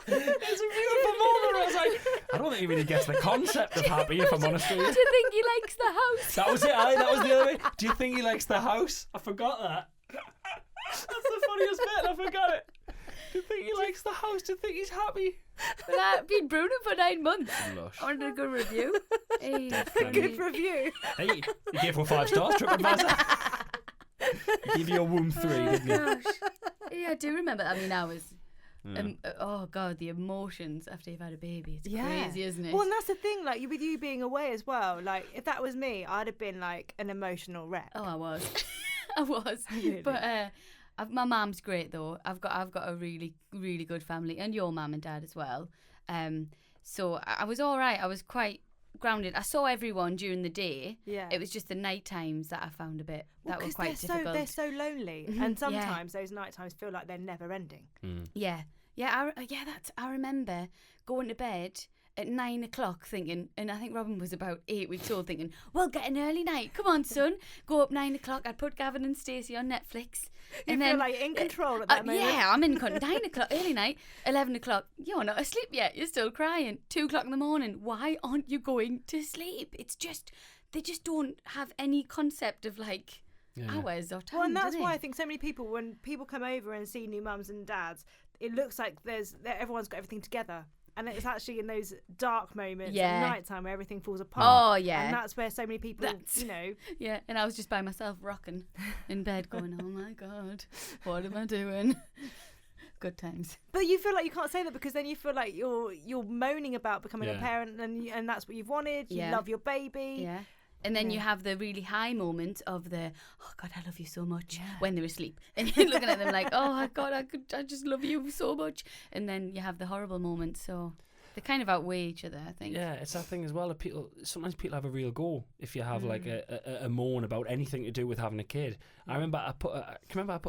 It's a beautiful moment. I was like, I don't think he really gets the concept of happy, if I'm honest with you. Do you think he likes the house? That was it, that was the other way. Do you think he likes the house? I forgot that. That's the funniest bit, I forgot it. Do you think he likes the house? Do you think he's happy? Well, I've been brewing for 9 months. Lush. I wanted a good review. Hey, Good review. Hey, he gave her 5 stars, TripAdvisor. He gave you a womb 3, didn't he? Gosh. Yeah, I do remember. I mean, I was... oh God, the emotions after you've had a baby, it's crazy, isn't it? Well, and that's the thing, like with you being away as well, like if that was me, I'd have been like an emotional wreck. Oh, I was. I was. Really? But my mum's great though. I've got a really, really good family, and your mum and dad as well. So I was all right. I was quite grounded. I saw everyone during the day. Yeah. It was just the night times that I found a bit that were quite difficult. They're so lonely, and sometimes those night times feel like they're never ending. Yeah. I remember going to bed at 9 o'clock thinking, and I think Robin was about 8 weeks old, thinking, well, get an early night. Come on, son. Go up 9 o'clock. I'd put Gavin and Stacey on Netflix. You feel like in control at that moment. Yeah, I'm in 9 o'clock, early night. 11 o'clock, you're not asleep yet. You're still crying. 2 o'clock in the morning. Why aren't you going to sleep? It's just, they just don't have any concept of like hours or time. Well, and that's why I think so many people, when people come over and see new mums and dads, it looks like everyone's got everything together. And it's actually in those dark moments Yeah. at night time where everything falls apart. Oh, yeah. And that's where so many people, you know. Yeah, and I was just by myself rocking in bed going, oh my God, what am I doing? Good times. But you feel like you can't say that because then you feel like you're moaning about becoming a parent and that's what you've wanted. You love your baby. Yeah. And then you have the really high moment of the, oh God, I love you so much, when they're asleep. And you're looking at them like, oh God, I just love you so much. And then you have the horrible moment. So they kind of outweigh each other, I think. Yeah, it's that thing as well. Sometimes people have a real go if you have like a moan about anything to do with having a kid. I remember I put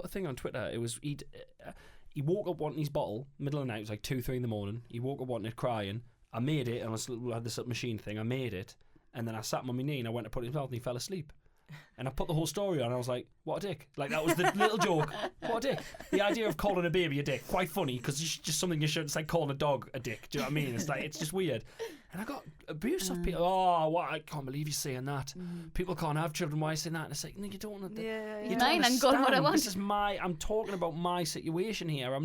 a thing on Twitter. It was he woke up wanting his bottle, middle of the night. It was like 2-3 in the morning. He woke up wanting it, crying. I made it, and I had this little machine thing. I made it. And then I sat him on my knee and I went to put it in his mouth and he fell asleep. And I put the whole story on and I was like, what a dick. Like, that was the little joke. What a dick. The idea of calling a baby a dick, quite funny, because it's just something you shouldn't. It's like calling a dog a dick. Do you know what I mean? It's like, it's just weird. And I got abuse of people. Oh, what? I can't believe you're saying that. People can't have children. Why are you saying that? And it's like, no, you don't want to. You mine, I'm going what I want. This is I'm talking about my situation here.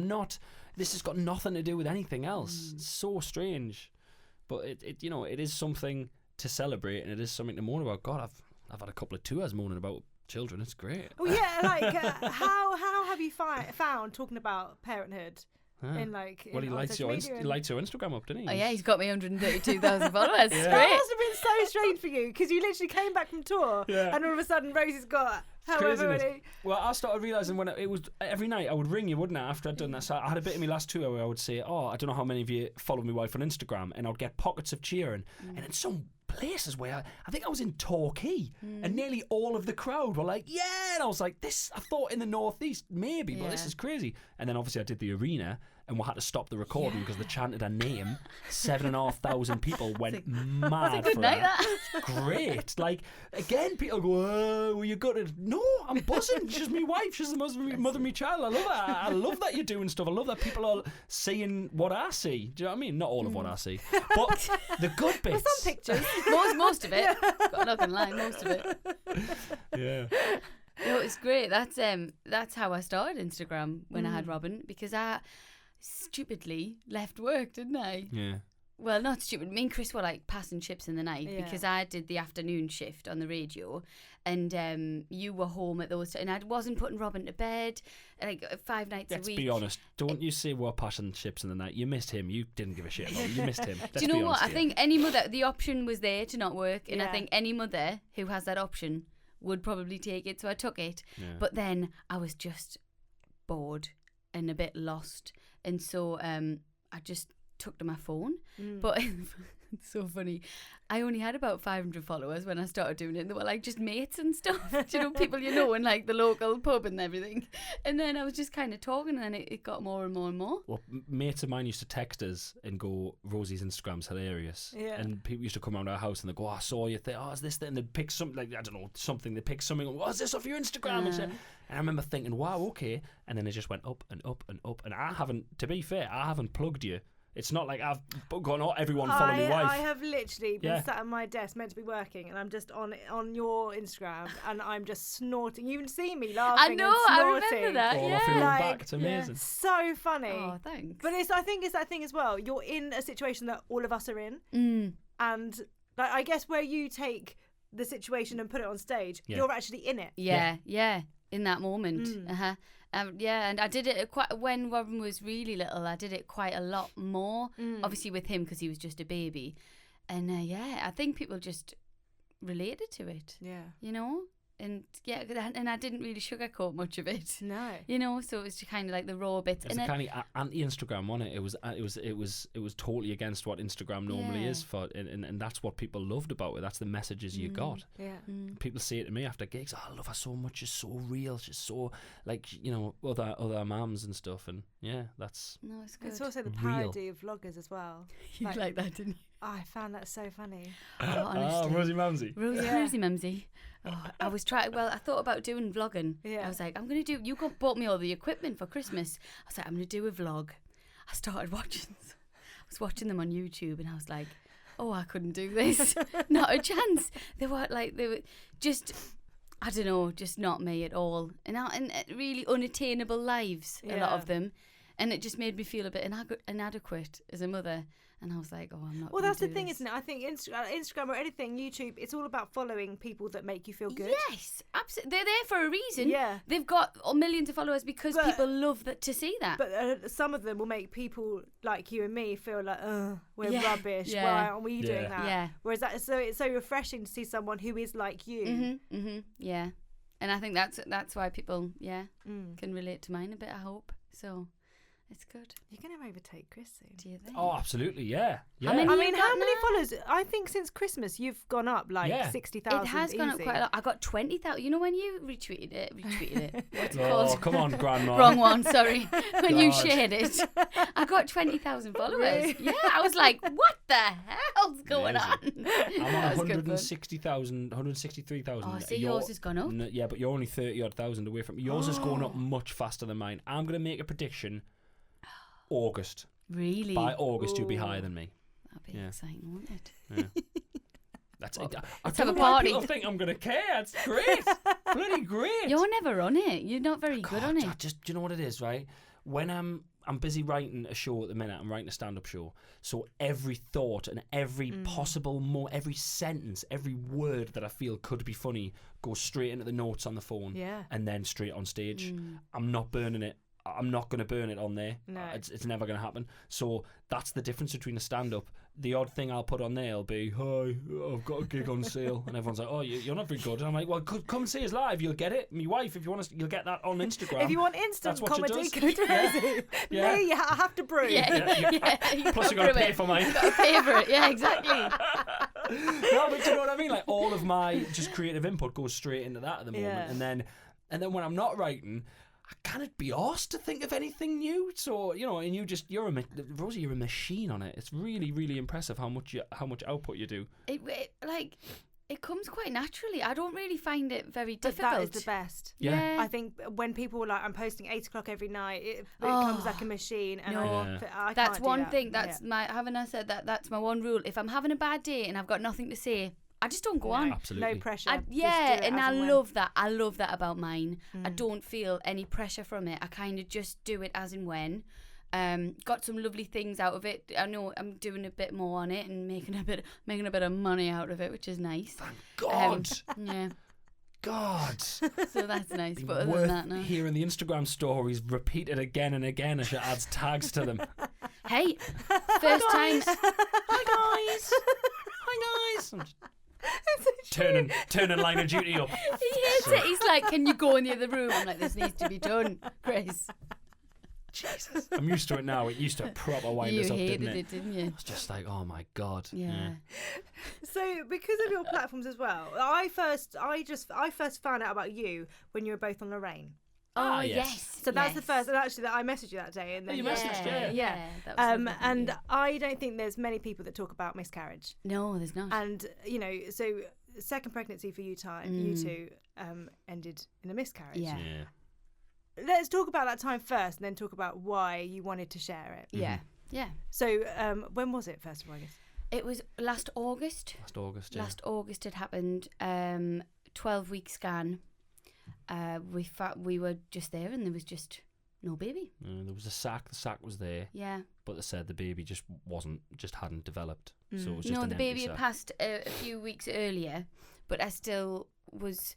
This has got nothing to do with anything else. It's so strange. But it is something to celebrate, and it is something to moan about. God, I've had a couple of tours moaning about children. It's great. Well, yeah, like how have you found talking about parenthood? In like, well, he lights your Instagram up, didn't he? Oh yeah, he's got me 132,000 followers. Yeah. Great. That must have been so strange for you because you literally came back from tour, and all of a sudden Rosie's got however many. Well, I started realising when it was every night I would ring you, wouldn't I? After I'd done that, so I had a bit in my last tour where I would say, "Oh, I don't know how many of you follow my wife on Instagram," and I'd get pockets of cheering, and in some places where I think I was in Torquay, and nearly all of the crowd were like, "Yeah," and I was like, "This." I thought in the northeast maybe, but this is crazy. And then obviously I did the arena. And we had to stop the recording because they chanted her name. 7,500 people went mad That's a good for night, her. that. Great. Like, again, people go, "Oh, well, you got it." No, I'm buzzing. She's my wife. She's the mother of my child. I love her. I love that you're doing stuff. I love that people are seeing what I see. Do you know what I mean? Not all of what I see, but the good bits. Some pictures. most of it. Got nothing lying. Most of it. Yeah. No, it's great. That's how I started Instagram when I had Robin, because I stupidly left work, didn't I? Yeah. Well, not stupid. Me and Chris were like passing ships in the night because I did the afternoon shift on the radio, and you were home at those, and I wasn't putting Robin to bed like 5 nights a week. Let's be honest. Don't you say we're passing ships in the night? You missed him. You didn't give a shit about him. You missed him. Do you know what? I think any mother, the option was there to not work, and I think any mother who has that option would probably take it. So I took it, but then I was just bored and a bit lost. And so I just took to my phone. But it's so funny. I only had about 500 followers when I started doing it. And they were like just mates and stuff. Do you know, people you know in like the local pub and everything. And then I was just kind of talking, and then it got more and more and more. Well, mates of mine used to text us and go, "Rosie's Instagram's hilarious." Yeah. And people used to come around our house and they go, "Oh, I saw you there. Oh, is this thing?" And they'd pick something, like, I don't know, something. They pick something. "Oh, is this off your Instagram?" And I remember thinking, wow, okay. And then it just went up and up and up. And I haven't, to be fair, I haven't plugged you. It's not like I've gone, "Oh, everyone follow my wife." I have literally been sat at my desk, meant to be working, and I'm just on your Instagram, and I'm just snorting. You can see me laughing. I know, and snorting. I remember that. All off your own back. It's amazing. So funny. Oh, thanks. But I think it's that thing as well. You're in a situation that all of us are in, and like, I guess where you take the situation and put it on stage, you're actually in it. Yeah. In that moment. And I did it when Robin was really little. I did it quite a lot more, obviously with him because he was just a baby. And I think people just related to it. Yeah. You know? And and I didn't really sugarcoat much of it. No. You know, so it was just kind of like the raw bits. It's kind of anti-Instagram, wasn't it? It was totally against what Instagram normally is for, and that's what people loved about it. That's the messages you got. Yeah. People say it to me after gigs. "Oh, I love her so much. She's so real. She's so like, you know, other mums and stuff." And it's good. It's also the parody of vloggers as well. You like that, didn't you? Oh, I found that so funny. Honestly. Rosie Ramsey. Rosie Ramsey. Oh, I was trying. Well, I thought about doing vlogging. Yeah. I was like, I'm going to do. You bought me all the equipment for Christmas. I was like, I'm going to do a vlog. I started watching. I was watching them on YouTube, and I was like, oh, I couldn't do this. Not a chance. They were just, I don't know, just not me at all. And really unattainable lives, a lot of them. And it just made me feel a bit inadequate as a mother. And I was like, oh, I'm not. Well, gonna that's the do thing, this. isn't it? I think Instagram or anything, YouTube, it's all about following people that make you feel good. Yes, absolutely. They're there for a reason. Yeah. They've got millions of followers because But- people love to see that. But some of them will make people like you and me feel like, we're Yeah, rubbish. yeah. Why aren't we doing Yeah. that? Yeah. Whereas it's so refreshing to see someone who is like you. Yeah. And I think that's why people, Mm. can relate to mine a bit, I hope. So it's good. You're going to overtake Chris soon. Do you think? Oh, absolutely, yeah. How many I you mean, got how many now? followers? I think since Christmas you've gone up like Yeah. 60,000. It has gone up easy. quite a lot. I got 20,000. You know when you retweeted it? What's it Oh, called? come on, Grandma. Wrong one, sorry. When you God. shared it, I got 20,000 followers. Really? Yeah, I was like, what the hell's going on? I'm That on was good fun. 160,000, 163,000. Oh, so yours has gone up. Yeah, but you're only 30-odd thousand away from yours has gone up much faster than mine. I'm going to make a prediction. August. Really? By August, you'll be Ooh. higher than me. That'd be Yeah. exciting, won't it? Yeah. That's it. I let's don't have know a why party. people think I'm going to care. It's great. Bloody great. You're never on it. You're not very good on it. Do you know what it is, right? When I'm busy writing a show at the minute, I'm writing a stand-up show. So every thought and every possible every sentence, every word that I feel could be funny goes straight into the notes on the phone Yeah. and then straight on stage. I'm not burning it. I'm not going to burn it on there. No. It's never going to happen. So that's the difference between a stand-up. The odd thing I'll put on there will be, hi, I've got a gig on sale. And everyone's like, oh, you're not very good. And I'm like, well, come see us live. You'll get it. My wife, if you want to, you'll get that on Instagram. If you want instant That's what she comedy, does. go to Rosie. Yeah. Me, I have to brew. Yeah. Plus, you got to pay for mine. Got to pay for it. Yeah, exactly. No, but you know what I mean? Like, all of my just creative input goes straight into that at the moment. Yeah. And then when I'm not writing, I can't be asked to think of anything new. So, you know, and Rosie, you're a machine on it. It's really, really impressive how much output you do. It comes quite naturally. I don't really find it very But difficult. that is the best. Yeah. I think when people were like, I'm posting 8 o'clock every night, it comes like a machine. And No. I That's can't do one that. thing. That's having I said that's my one rule. If I'm having a bad day and I've got nothing to say, I just don't go on. Absolutely. No pressure. And Just do it and as I when. love that. I love that about mine. I don't feel any pressure from it. I kind of just do it as and when. Got some lovely things out of it. I know I'm doing a bit more on it and making a bit of money out of it, which is nice. God. Yeah. God. So that's nice. But other Worth than that, no. hearing the Instagram stories repeated again and again as she adds tags to them. Hey, first time. Hi guys. Hi guys. I'm just turning line of duty up. He hates it. He's like, "Can you go in the other room?" I'm like, "This needs to be done, Chris." Jesus. I'm used to it now. It used to proper wind You us up, hated didn't it? it, didn't you? It's just like, oh my God. Yeah. So because of your platforms as well, I first found out about you when you were both on Lorraine. Oh yes. yes. So that's the yes. first, and actually that I messaged you that day, and then you messaged, Yeah. That was lovely, and yeah. I don't think there's many people that talk about miscarriage, No, there's not. and you know, so second pregnancy for you two ended in a miscarriage. Yeah. Yeah. Let's talk about that time first, and then talk about why you wanted to share it. Yeah. Yeah. So when was it, first of all, I guess? It was last August. Last August, yeah. It happened. 12-week scan. We were just there, and there was just no baby. There was a sac. The sac was there, Yeah. but they said the baby just hadn't developed. So it was just No, an the empty baby had sac. passed a few weeks earlier, but I still was.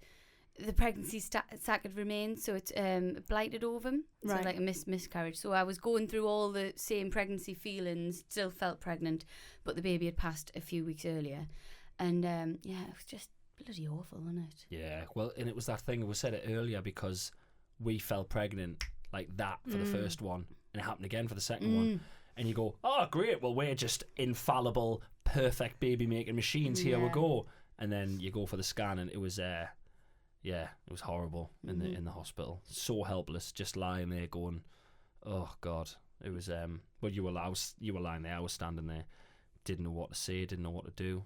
The pregnancy sac had remained, so it's blighted ovum, so Right. like a miscarriage. So I was going through all the same pregnancy feelings, still felt pregnant, but the baby had passed a few weeks earlier, and yeah, it was just bloody awful, wasn't it? Yeah, well, and it was that thing, we said it earlier, because we fell pregnant like that for the first one, and it happened again for the second one. And you go, oh, great, well, we're just infallible, perfect baby-making machines, here we Yeah. go. And then you go for the scan, and it was, it was horrible in the hospital. So helpless, just lying there going, oh, God. It was, well, you were lying there, I was standing there, didn't know what to say, didn't know what to do.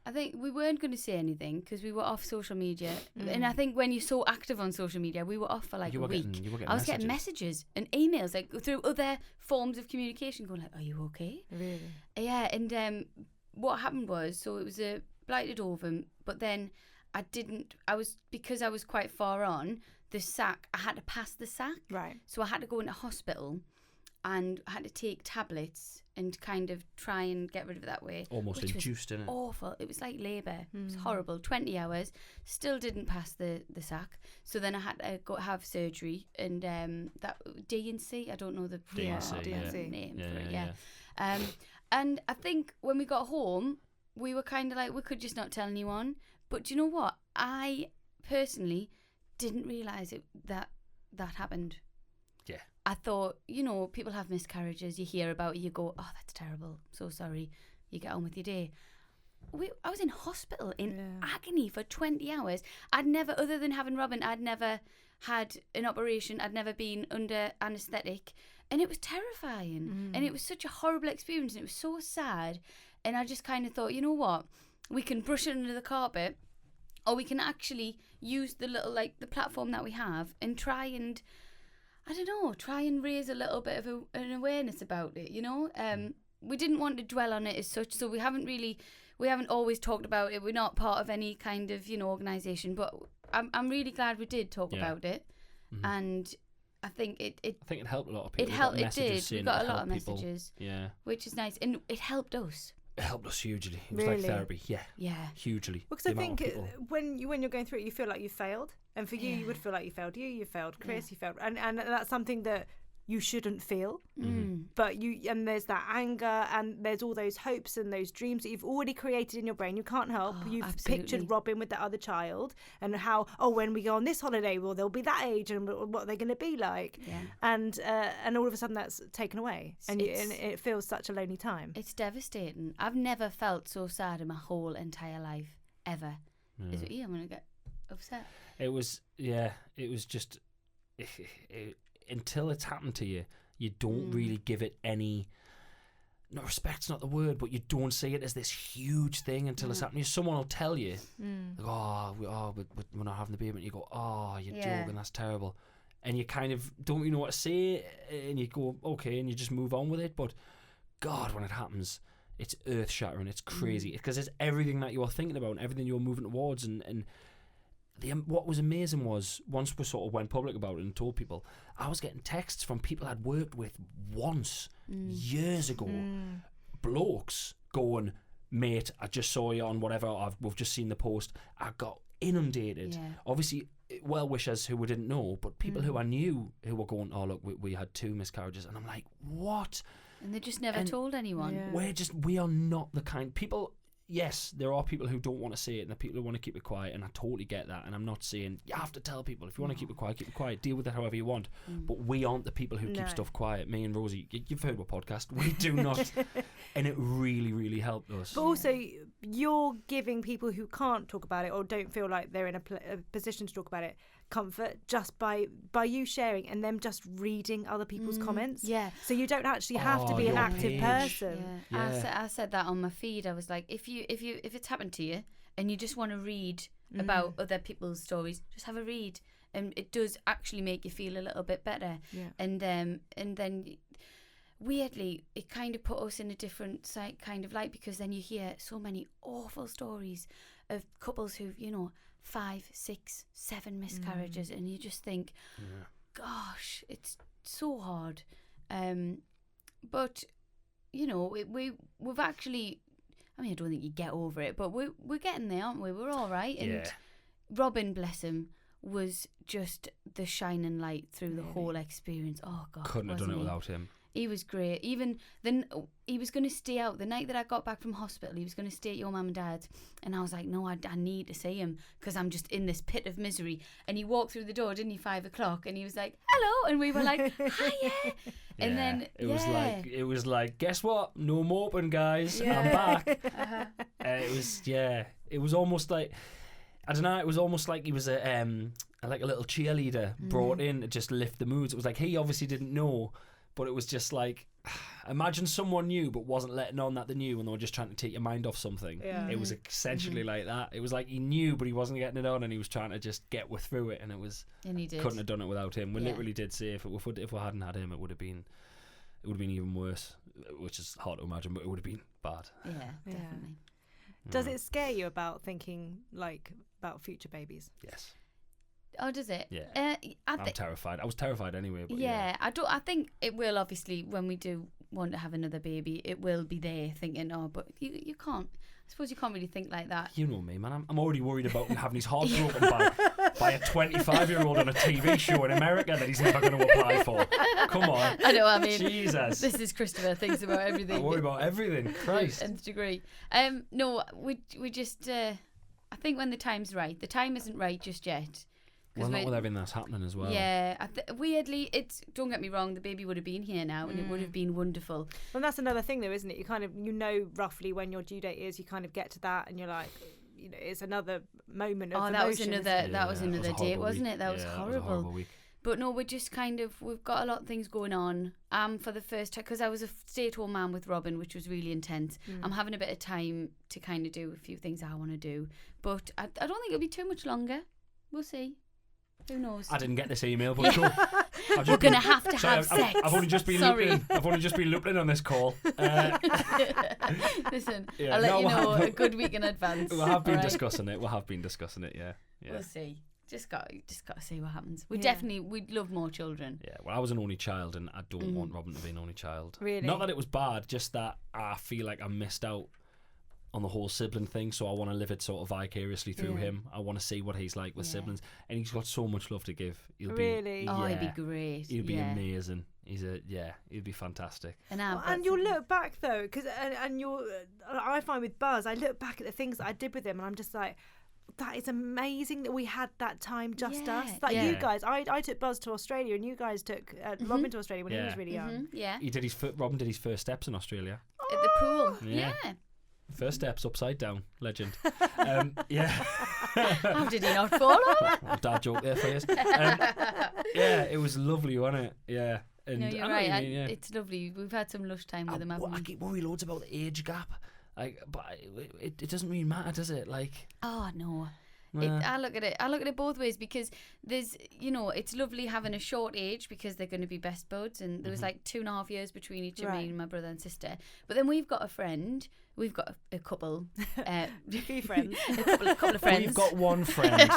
I think we weren't going to say anything because we were off social media, and I think when you're so active on social media, we were off for like You a were week. getting I was getting messages and emails like through other forms of communication, going like, "Are you okay?" Really? Yeah, and what happened was, so it was a blighted ovum, but then because I was quite far on the sac. I had to pass the sac, Right. so I had to go into hospital, and had to take tablets and kind of try and get rid of it that way. Almost induced, in it? Awful. It was like labour. It was horrible. 20 hours. Still didn't pass the sac. So then I had to go have surgery, and that D&C, I don't know the D&C, name for it. And I think when we got home, we were kind of like, we could just not tell anyone. But do you know what? I personally didn't realise that happened. Yeah. I thought, people have miscarriages. You hear about it, you go, oh, that's terrible. So sorry. You get on with your day. I was in hospital in agony for 20 hours. I'd never, other than having Robin, I'd never had an operation. I'd never been under anaesthetic. And it was terrifying. And it was such a horrible experience. And it was so sad. And I just kind of thought, you know what? We can brush it under the carpet, or we can actually use the little, the platform that we have and try and raise a little bit of an awareness about it, We didn't want to dwell on it as such, so we haven't always talked about it. We're not part of any kind of, organisation, but I'm really glad we did talk about it. And I think it helped a lot of people. It did. We got a lot of messages. Yeah. Which is nice. And it helped us. It helped us hugely. It was like therapy. Yeah. Hugely. Because I think when you're going through it, you feel like you failed. And for you, you would feel like you failed. You failed. Chris, you failed. And that's something that you shouldn't feel. But and there's that anger, and there's all those hopes and those dreams that you've already created in your brain. You can't help. You've pictured Robin with the other child, and how, when we go on this holiday, well, they'll be that age, and what they're going to be like. And all of a sudden that's taken away, and it feels such a lonely time. It's devastating. I've never felt so sad in my whole entire life, ever. I'm going to get upset. It was just... until it's happened to you, you don't really give it any... No, respect's not the word, but you don't see it as this huge thing until it's happened to you. Someone will tell you, we're not having the baby, and you go, you're joking, that's terrible. And you kind of don't really know what to say, and you go, okay, and you just move on with it. But God, when it happens, it's earth-shattering, it's crazy, because it's everything that you're thinking about and everything you're moving towards. And what was amazing was, once we sort of went public about it and told people, I was getting texts from people I'd worked with once, years ago, blokes going, mate, I just saw you on whatever, we've just seen the post. I got inundated. Obviously, well-wishers who we didn't know, but people who I knew who were going, oh, look, we had 2 miscarriages. And I'm like, what? And they just never told anyone. We are not the kind... People... Yes, there are people who don't want to say it, and there are people who want to keep it quiet, and I totally get that. And I'm not saying you have to tell people. If you want to keep it quiet, deal with it however you want. But we aren't the people who keep stuff quiet. Me and Rosie, you've heard our podcast. We do not. And it really, really helped us. But also, you're giving people who can't talk about it or don't feel like they're in a position to talk about it comfort just by you sharing and them just reading other people's comments. So you don't actually have to be an active person. I said that on my feed. I was like, if it's happened to you and you just want to read about other people's stories, just have a read, and it does actually make you feel a little bit better. And then weirdly, it kind of put us in a different kind of light, because then you hear so many awful stories of couples who've 5, 6, 7 miscarriages, and you just think, gosh, it's so hard. But we've actually, I don't think you get over it, but we're getting there, aren't we? We're all right. And Robin, bless him, was just the shining light through the whole experience. Oh God, couldn't have done it without him. He was great. Even then, he was going to stay out the night that I got back from hospital. He was going to stay at your mum and dad's, and I was like, no, I need to see him, because I'm just in this pit of misery. And he walked through the door, didn't he, 5 o'clock, and he was like, hello, and we were like, hiya. And then it was like, guess what? No moping, guys. I'm back. It was almost like, I don't know. It was almost like he was a little cheerleader brought in to just lift the moods. It was like he obviously didn't know. But it was just like, imagine someone knew but wasn't letting on that they knew, and they were just trying to take your mind off something. It was essentially like that. It was like he knew but he wasn't getting it on, and he was trying to just get through it, and it was... And he did. Couldn't have done it without him. We literally did say if we hadn't had him, it would have been even worse, which is hard to imagine, but it would have been bad. Yeah, definitely. Does it scare you about thinking, about future babies? Yes. Oh, does it? Yeah. I'm terrified. I was terrified anyway. But yeah, I think it will, obviously, when we do want to have another baby, it will be there thinking, oh, but you can't. I suppose you can't really think like that. You know me, man. I'm already worried about him having his heart broken by a 25-year-old on a TV show in America that he's never going to apply for. Come on. I know, I mean. Jesus. This is Christopher, thinks about everything. I worry about everything. Christ. Nth degree. No, we just, I think when the time's right. The time isn't right just yet. Well, not with everything that's happening as well. Yeah, weirdly, don't get me wrong, the baby would have been here now and it would have been wonderful. Well, that's another thing though, isn't it? You kind of, roughly when your due date is, you kind of get to that and you're like, it's another moment of emotion. That was another date, wasn't it? That was horrible. It was a horrible week. But no, we're just we've got a lot of things going on. For the first time, because I was a stay-at-home mum with Robin, which was really intense. I'm having a bit of time to kind of do a few things I want to do. But I don't think it'll be too much longer. We'll see. Who knows? I didn't get this email, but cool. We're gonna have to have sex. I've only just been looped in on this call. Listen, I'll let you know a good week in advance. We have been discussing it. Yeah. We'll see. Just got to see what happens. We'd love more children. Yeah. Well, I was an only child, and I don't want Robin to be an only child. Really? Not that it was bad, just that I feel like I missed out on the whole sibling thing, so I want to live it sort of vicariously through him. I want to see what he's like with siblings, and he's got so much love to give. He'd be great. He'd be amazing. He'd be fantastic. And you'll look back though, because I find with Buzz, I look back at the things that I did with him, and I'm just like, that is amazing that we had that time just us. Like you guys, I took Buzz to Australia, and you guys took Robin to Australia when he was really young. Yeah, Robin did his first steps in Australia at the pool. Yeah. First steps upside down, legend. How did he not fall over? Dad joke there for you. It was lovely, wasn't it? Yeah. And no, you're right. It's lovely. We've had some lush time with him. I keep worrying loads about the age gap. But it doesn't really matter, does it? Oh no. I look at it both ways, because there's, it's lovely having a short age because they're going to be best buds, and there was 2.5 years between each of me and my brother and sister. But then we've got a couple, a few friends, a couple of friends. We've got one friend.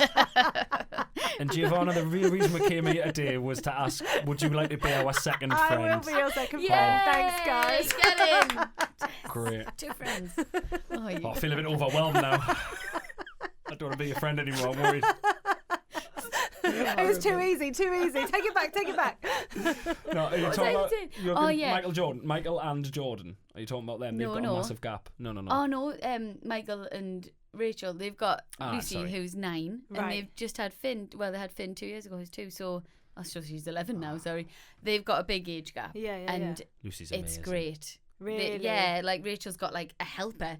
And Giovanna, the real reason we came here today was to ask, would you like to be our second friend? I will be your second friend. Thanks, guys. Get in. Great. 2 friends. I feel a bit overwhelmed now. I don't want to be your friend anymore. I'm worried. It was too easy. Take it back. No, are you talking about Michael and Jordan? Are you talking about them? They've got a massive gap. No. Oh no, Michael and Rachel, they've got Lucy, who's 9, and they've just had Finn. Well, they had Finn 2 years ago, who's 2, so I suppose she's 11 now. Sorry, they've got a big age gap. And Lucy's amazing. It's great. Really? Rachel's got a helper,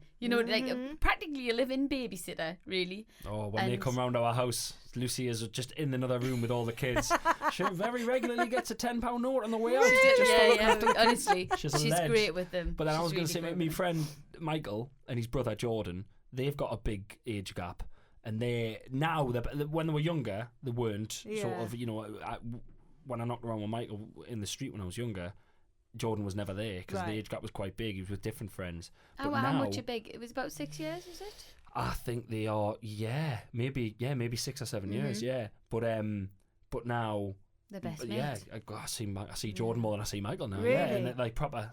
practically a live-in babysitter, really. Oh, when they come round our house, Lucy is just in another room with all the kids. She very regularly gets a £10 note on the way out. Honestly, she's great with them. But then I was going to say, my friend Michael and his brother Jordan, they've got a big age gap, and when they were younger, they weren't sort of, when I knocked around with Michael in the street when I was younger, Jordan was never there because the age gap was quite big. He was with different friends. But how much big? It was about 6 years, is it? I think they are. Maybe 6 or 7 years. Yeah, but now the best mate. Yeah, I see Jordan more than I see Michael now. Really? Yeah, and they're proper,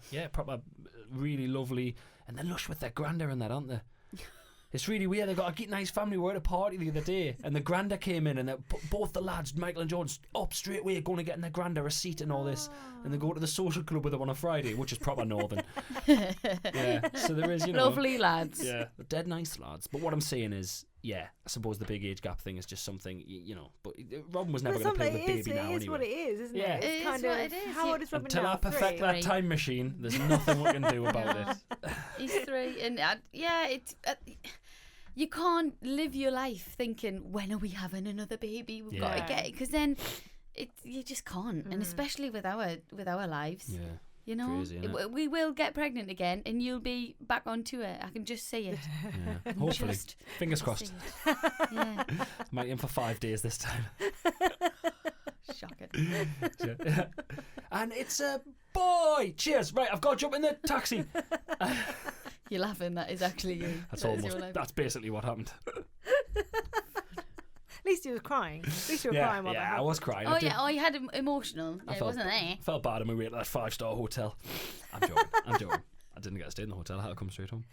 really lovely, and they're lush with their granda and that, aren't they? It's really weird. They've got a nice family. We were at a party the other day, and the granda came in, and both the lads, Michael and Jordan, up straight away, going to get in their granda a seat and all this, and they go to the social club with them on a Friday, which is proper northern. Yeah, so there is, lovely lads. Yeah, dead nice lads. But what I'm saying is, I suppose the big age gap thing is just something, But Robin was never going to play with a baby now anyway. It is what it is, isn't it? It is what it is. How old is Robin Until now? I perfect that time machine, there's nothing we can do about it. He's 3, and it's. You can't live your life thinking, when are we having another baby? We've got to get it, because then you just can't, and especially with our lives. Yeah. Crazy, we will get pregnant again, and you'll be back on tour. I can just see it. Yeah. Hopefully, fingers crossed. Yeah. Might in for 5 days this time. Shocking. And it's a boy. Cheers. Right, I've got to jump in the taxi. You're laughing. That is actually you. That's basically what happened. At least you were crying. At least you were crying while that I happened. was crying. Oh, yeah. Oh, you had emotional. Yeah, wasn't there? I felt bad on my way to that 5-star hotel. I'm joking. I didn't get to stay in the hotel. I had to come straight home.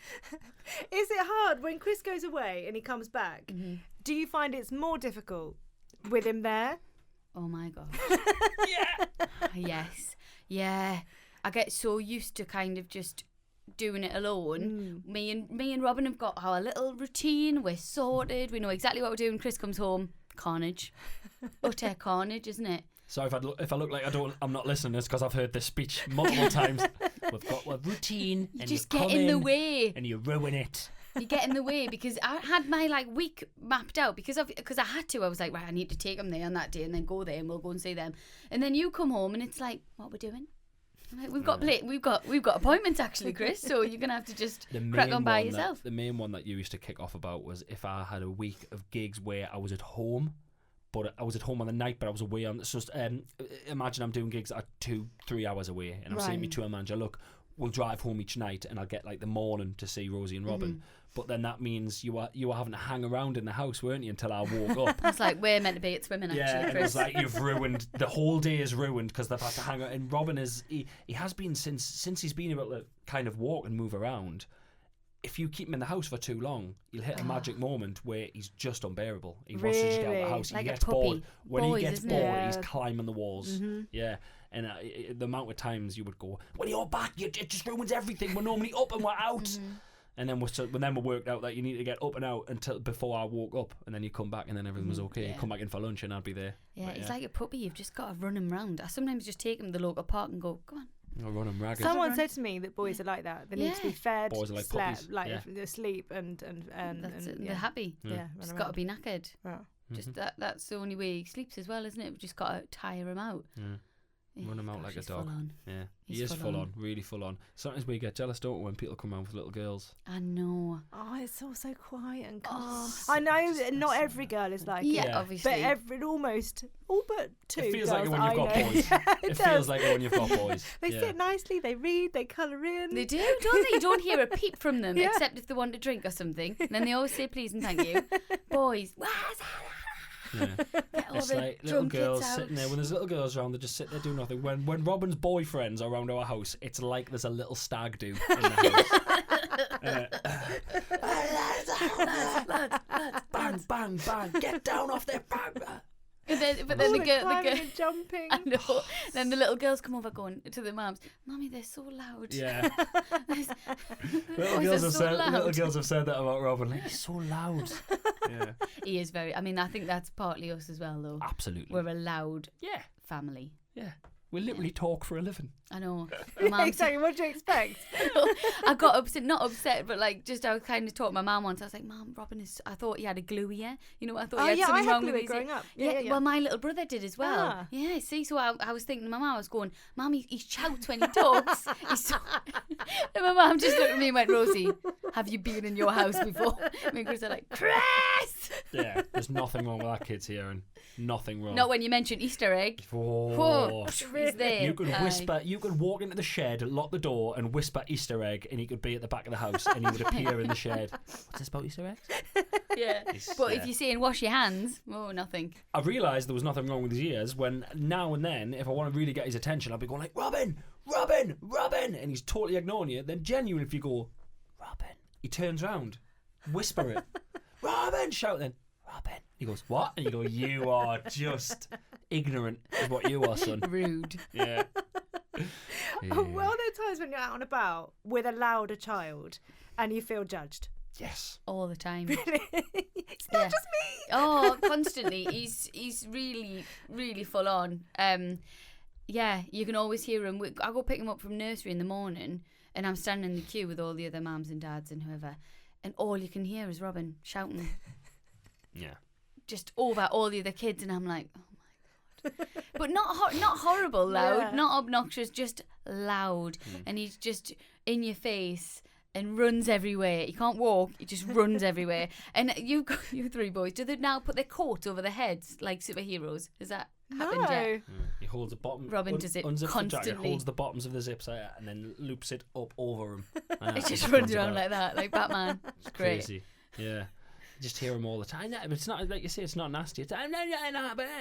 Is it hard when Chris goes away and he comes back? Mm-hmm. Do you find it's more difficult with him there? Oh my gosh. Yeah. Yes. Yeah. I get so used to kind of just doing it alone. Me and Robin have got our little routine. We're sorted. We know exactly what we're doing. Chris comes home. Carnage. Utter carnage, isn't it? So if I look like I'm not listening, it's because I've heard this speech multiple times. We've got a routine, You and just you get come in the way. and you ruin it. You get in the way because I had my week mapped out because I had to. I was like, right, I need to take them there on that day and then go there and we'll go and see them. And then you come home and it's like, what we're doing? I'm like, we've got appointments actually, Chris. So you're gonna have to just crack on by yourself. The main one that you used to kick off about was if I had a week of gigs where I was at home. But I was at home on the night, but I was away on. So imagine I'm doing gigs that are 2-3 hours away, and I'm saying to my tour manager, "Look, we'll drive home each night, and I'll get like the morning to see Rosie and Robin." Mm-hmm. But then that means you were having to hang around in the house, weren't you, until I woke up? It's like we're meant to be at swimming, actually. Yeah, Chris. and it's like you've ruined the whole day is ruined because they've had to hang out. And Robin he has been since he's been able to kind of walk and move around. If you keep him in the house for too long, you'll hit a magic moment where he's just unbearable. He wants to just get out of the house. Like he gets bored. When he gets bored, it? he's climbing the walls. Mm-hmm. Yeah. And the amount of times you would go, when you're back, it just ruins everything. We're normally up and we're out. Mm-hmm. And then we're worked out that you need to get up and out until before I woke up. And then you come back and then everything was okay. You come back in for lunch and I'd be there. Yeah, it's like a puppy. You've just got to run him round. I sometimes just take him to the local park and go, come on. I'll run them ragged. Someone said to me that boys are like that. They need to be fed, boys are like slept, puppies. They're asleep and that's it. They're happy. Yeah, just got to be knackered. Yeah. Just that's the only way he sleeps as well, isn't it? We've just got to tire him out. Yeah. Yeah, Run him out like a dog. Yeah, he is full on, really full on. Sometimes we get jealous, don't we, when people come around with little girls. I know. Oh, it's all so quiet and calm. I know that not every girl is like it. Obviously. But almost all but two. It feels girls like it when you've got boys. It feels like it when you've got boys. They sit nicely, they read, they colour in. They do, don't they? You don't hear a peep from them except if they want a drink or something. And then they always say please and thank you. Boys, yeah. It's like little girls sitting there. When there's little girls around, they just sit there doing nothing. When Robin's boyfriends are around our house, it's like there's a little stag do in the house. Bang, bang, bang! Get down off there, bang! But then the girl jumping. I know. Then the little girls come over going to the mums, "Mummy, they're so loud." Yeah. Little girls have said that about Robin. Like, he's so loud. Yeah. He is very. I mean, I think that's partly us as well, though. Absolutely. We're a loud family. Yeah. We literally talk for a living. I know. Exactly. What do you expect? I got upset, not upset, but like just I was kind of talking to my mum once. I was like, "Mum, Robin is. I thought he had a glue ear. You know, I thought he had something wrong with his growing up. Yeah. Well, my little brother did as well. Ah. Yeah. See, so I was thinking to my mum, I was going, "Mum, he shouts when he talks." And my mum just looked at me and went, "Rosie, have you been in your house before?" Me and Chris are like, "Chris." Yeah. There's nothing wrong with that kid's hearing. Nothing wrong. Not when you mention Easter egg. Oh. He's there. You could whisper. You could walk into the shed, lock the door, and whisper Easter egg, and he could be at the back of the house, and he would appear in the shed. What's this about Easter eggs? Yeah. But if you're saying wash your hands, nothing. I realised there was nothing wrong with his ears when now and then, if I want to really get his attention, I'll be going like, "Robin, Robin, Robin," and he's totally ignoring you. Then genuinely, if you go, "Robin," he turns round, whisper it, "Robin," shout then, "Robin." He goes, "What?" And you go, "You are just ignorant is what you are, son." Rude. Yeah. Well, there are times when you're out and about with a louder child and you feel judged. Yes. All the time. Really? It's not just me. Oh, constantly. He's really, really full on. Yeah, you can always hear him. I go pick him up from nursery in the morning and I'm standing in the queue with all the other mums and dads and whoever, and all you can hear is Robin shouting. Yeah. Just over all the other kids, and I'm like, oh my God. But not horrible loud, not obnoxious, just loud. And he's just in your face and runs everywhere. He can't walk, he just runs everywhere. And you three boys, do they now put their coats over their heads like superheroes? Has that happened yet? He holds the bottom. Robin does it constantly. The jacket, holds the bottoms of the zips and then loops it up over him. It just runs around like that, like Batman. It's great. Crazy. Yeah. just hear him all the time. But it's not, like you say, it's not nasty. It's and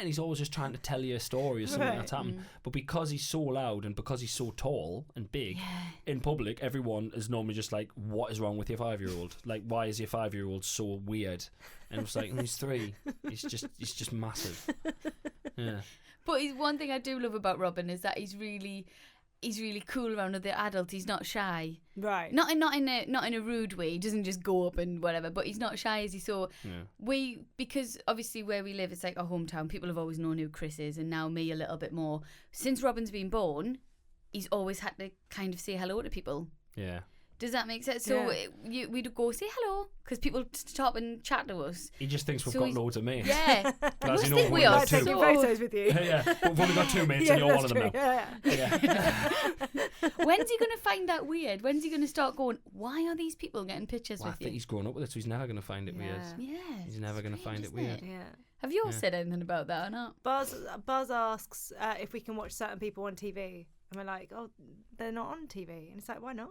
he's always just trying to tell you a story or something that's happened. But because he's so loud and because he's so tall and big in public, everyone is normally just like, what is wrong with your 5-year-old? Like, why is your 5-year-old so weird? And it's like, he's 3. He's just massive. Yeah. But one thing I do love about Robin is that he's really cool around other adults. He's not shy. Right. Not in a rude way. He doesn't just go up and whatever, but he's not shy, is he? So because obviously where we live, it's like our hometown. People have always known who Chris is, and now me a little bit more. Since Robin's been born, he's always had to kind of say hello to people. Yeah. Does that make sense? So we'd go say hello because people stop and chat to us. He just thinks we've got loads of mates. Yeah. But as you know, think we've we only are got 2. Taking photos with you. Yeah, but we've only got 2 mates and you're one of them now. Yeah. When's he going to find that weird? When's he going to start going, why are these people getting pictures with I think you? he's grown up with it, so he's never going to find it weird. Yeah. He's never going to find it weird. Yeah. Have you all said anything about that or not? Buzz asks if we can watch certain people on TV. And we're like, oh, they're not on TV. And it's like, why not?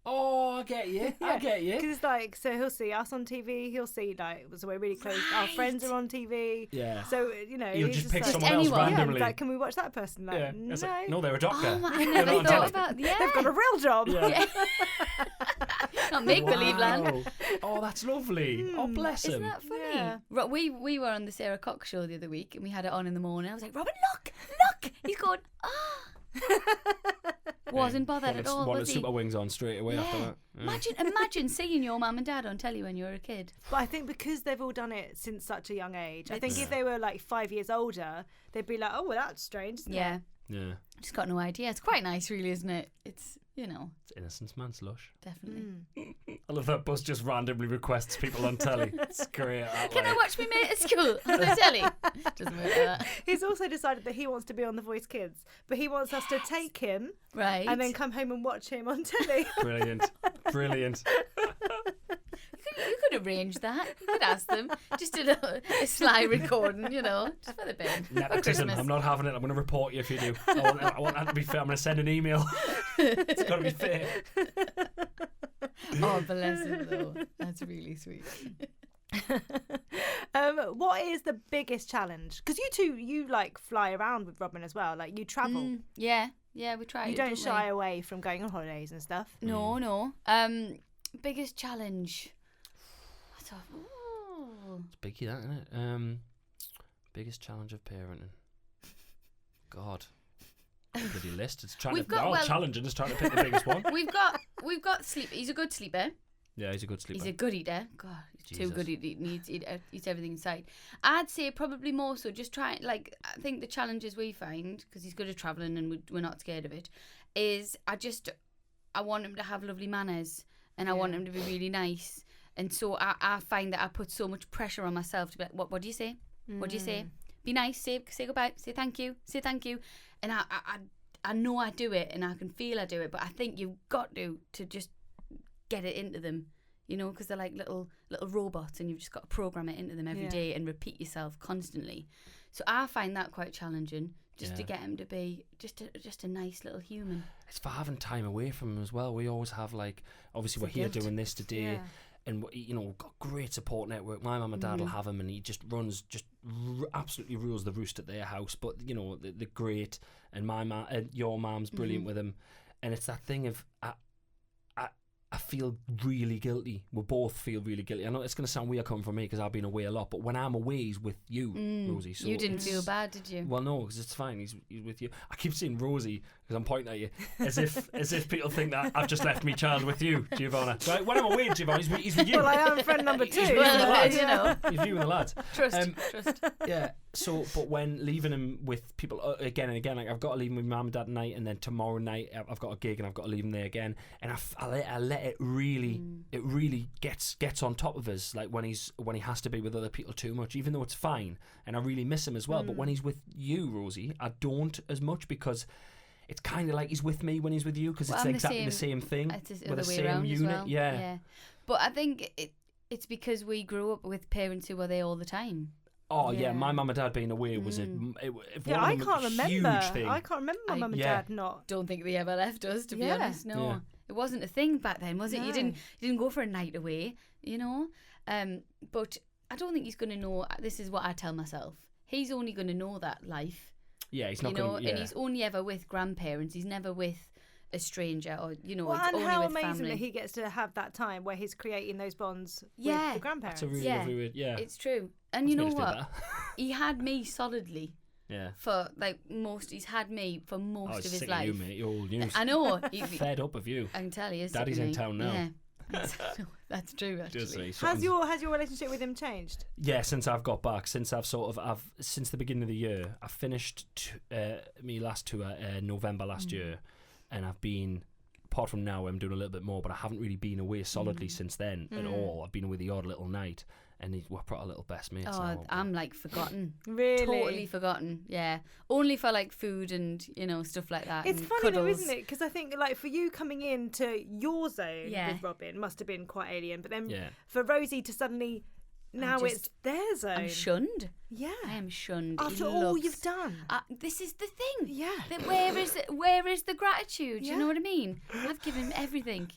Oh, I get you. I get you. Because it's like, so he'll see us on TV. He'll see, like, so we're really close. Our friends are on TV. Yeah. So, you know. He'll just pick like, someone else randomly. Yeah, like, can we watch that person? Like, no. Like, no, they're a doctor. Oh, I never thought about that. They've got a real job. Yeah. Not make-believe land. Oh, that's lovely. Oh, bless him. Isn't that funny? Yeah. We were on the Sarah Cox show the other week and we had it on in the morning. I was like, Robin, look. He's going, Wasn't bothered at all, wanted was he? super wings on straight away after that. Yeah. Imagine seeing your mum and dad on telly when you were a kid. But I think because they've all done it since such a young age, I think if they were like 5 years older, they'd be like, oh, well, that's strange, isn't it? Yeah. Just got no idea. It's quite nice, really, isn't it? It's, you know. It's innocence, man, slush. Definitely. I love that Buzz just randomly requests people on telly. It's great. Can I watch me mate at school on the telly? Doesn't work like that. He's also decided that he wants to be on The Voice Kids, but he wants us to take him and then come home and watch him on telly. Brilliant. You could arrange that. You could ask them. Just a sly recording, you know, just for the bin. Nepotism. I'm not having it. I'm going to report you if you do. I want that to be fair. I'm going to send an email. It's got to be fair. Oh, bless him, though. That's really sweet. What is the biggest challenge? Because you like fly around with Robin as well. Like you travel. Yeah, we try. You don't shy away from going on holidays and stuff. No. Biggest challenge. It's biggie, that, isn't it? Biggest challenge of parenting. God. Bloody list. It's trying challenging. It's trying to pick the biggest one. We've got sleep. He's a good sleeper. Yeah, he's a good sleeper. He's a good eater. God, he's too good. He eats everything inside. I'd say probably more so. Just try. Like, I think the challenges we find, because he's good at travelling and we're not scared of it, is I want him to have lovely manners and I want him to be really nice. And so I find that I put so much pressure on myself to be like, what do you say? What do you say? Be nice, say goodbye, say thank you. And I know I do it and I can feel I do it, but I think you've got to just get it into them, you know, because they're like little robots and you've just got to program it into them every day and repeat yourself constantly. So I find that quite challenging, to get him to be just a nice little human. It's for having time away from him as well. We always have, like, obviously we're here doing this today. And, you know, we've got a great support network. My mum and dad will have him and he just runs, absolutely rules the roost at their house. But, you know, they're great. And your mum's brilliant with him. And it's that thing of, I feel really guilty. We both feel really guilty. I know it's going to sound weird coming from me because I've been away a lot. But when I'm away, he's with you, Rosie. So you didn't feel bad, did you? Well, no, because it's fine. He's with you. I keep saying Rosie because I'm pointing at you as if people think that I've just left my child with you, Giovanna. Right? When I'm away, Giovanna, he's with you. Well, I am friend number 2. He's with the lads. You know. He's with you and the lads. Trust. Yeah. So, but when leaving him with people again and again, like I've got to leave him with mum and dad tonight, and then tomorrow night I've got a gig and I've got to leave him there again, and I let it really, it really gets on top of us, like when he has to be with other people too much, even though it's fine, and I really miss him as well. But when he's with you, Rosie, I don't as much because it's kind of like he's with me when he's with you because it's exactly the same thing. We're the same unit, well. Yeah. But I think it's because we grew up with parents who were there all the time. Oh yeah, my mum and dad being away was I can't remember. Huge thing. I can't remember my mum and dad not. Don't think they ever left us, to be honest. No, it wasn't a thing back then, was it? No. You didn't go for a night away, you know. But I don't think he's going to know. This is what I tell myself. He's only going to know that life. Yeah, he's not going to... And he's only ever with grandparents. He's never with a stranger or, it's and only how with amazing family. that he gets to have that time where he's creating those bonds with the grandparents. That's a really lovely way. Yeah. It's true. And you know what? He had me solidly. Yeah. For he's had me for most of his life. Of you, mate. You're old news. I know. Fed up of you. I can tell you. Daddy's in town now. Yeah. That's true, actually. Has your relationship with him changed? Yeah, since I've got back, since since the beginning of the year, I finished my last tour November last year, and I've been, apart from now, I'm doing a little bit more, but I haven't really been away solidly since then at all. I've been away the odd little night. And we're probably little best mates now. I'm forgotten. Really? Totally forgotten, yeah. Only for food and, stuff like that. It's and funny cuddles. though, isn't it? Because I think for you coming into your zone with Robin must have been quite alien. But then for Rosie to suddenly, now it's their zone. I'm shunned. Yeah. I am shunned. After all you've done. This is the thing. Yeah. That where is the gratitude? You know what I mean? I've given him everything.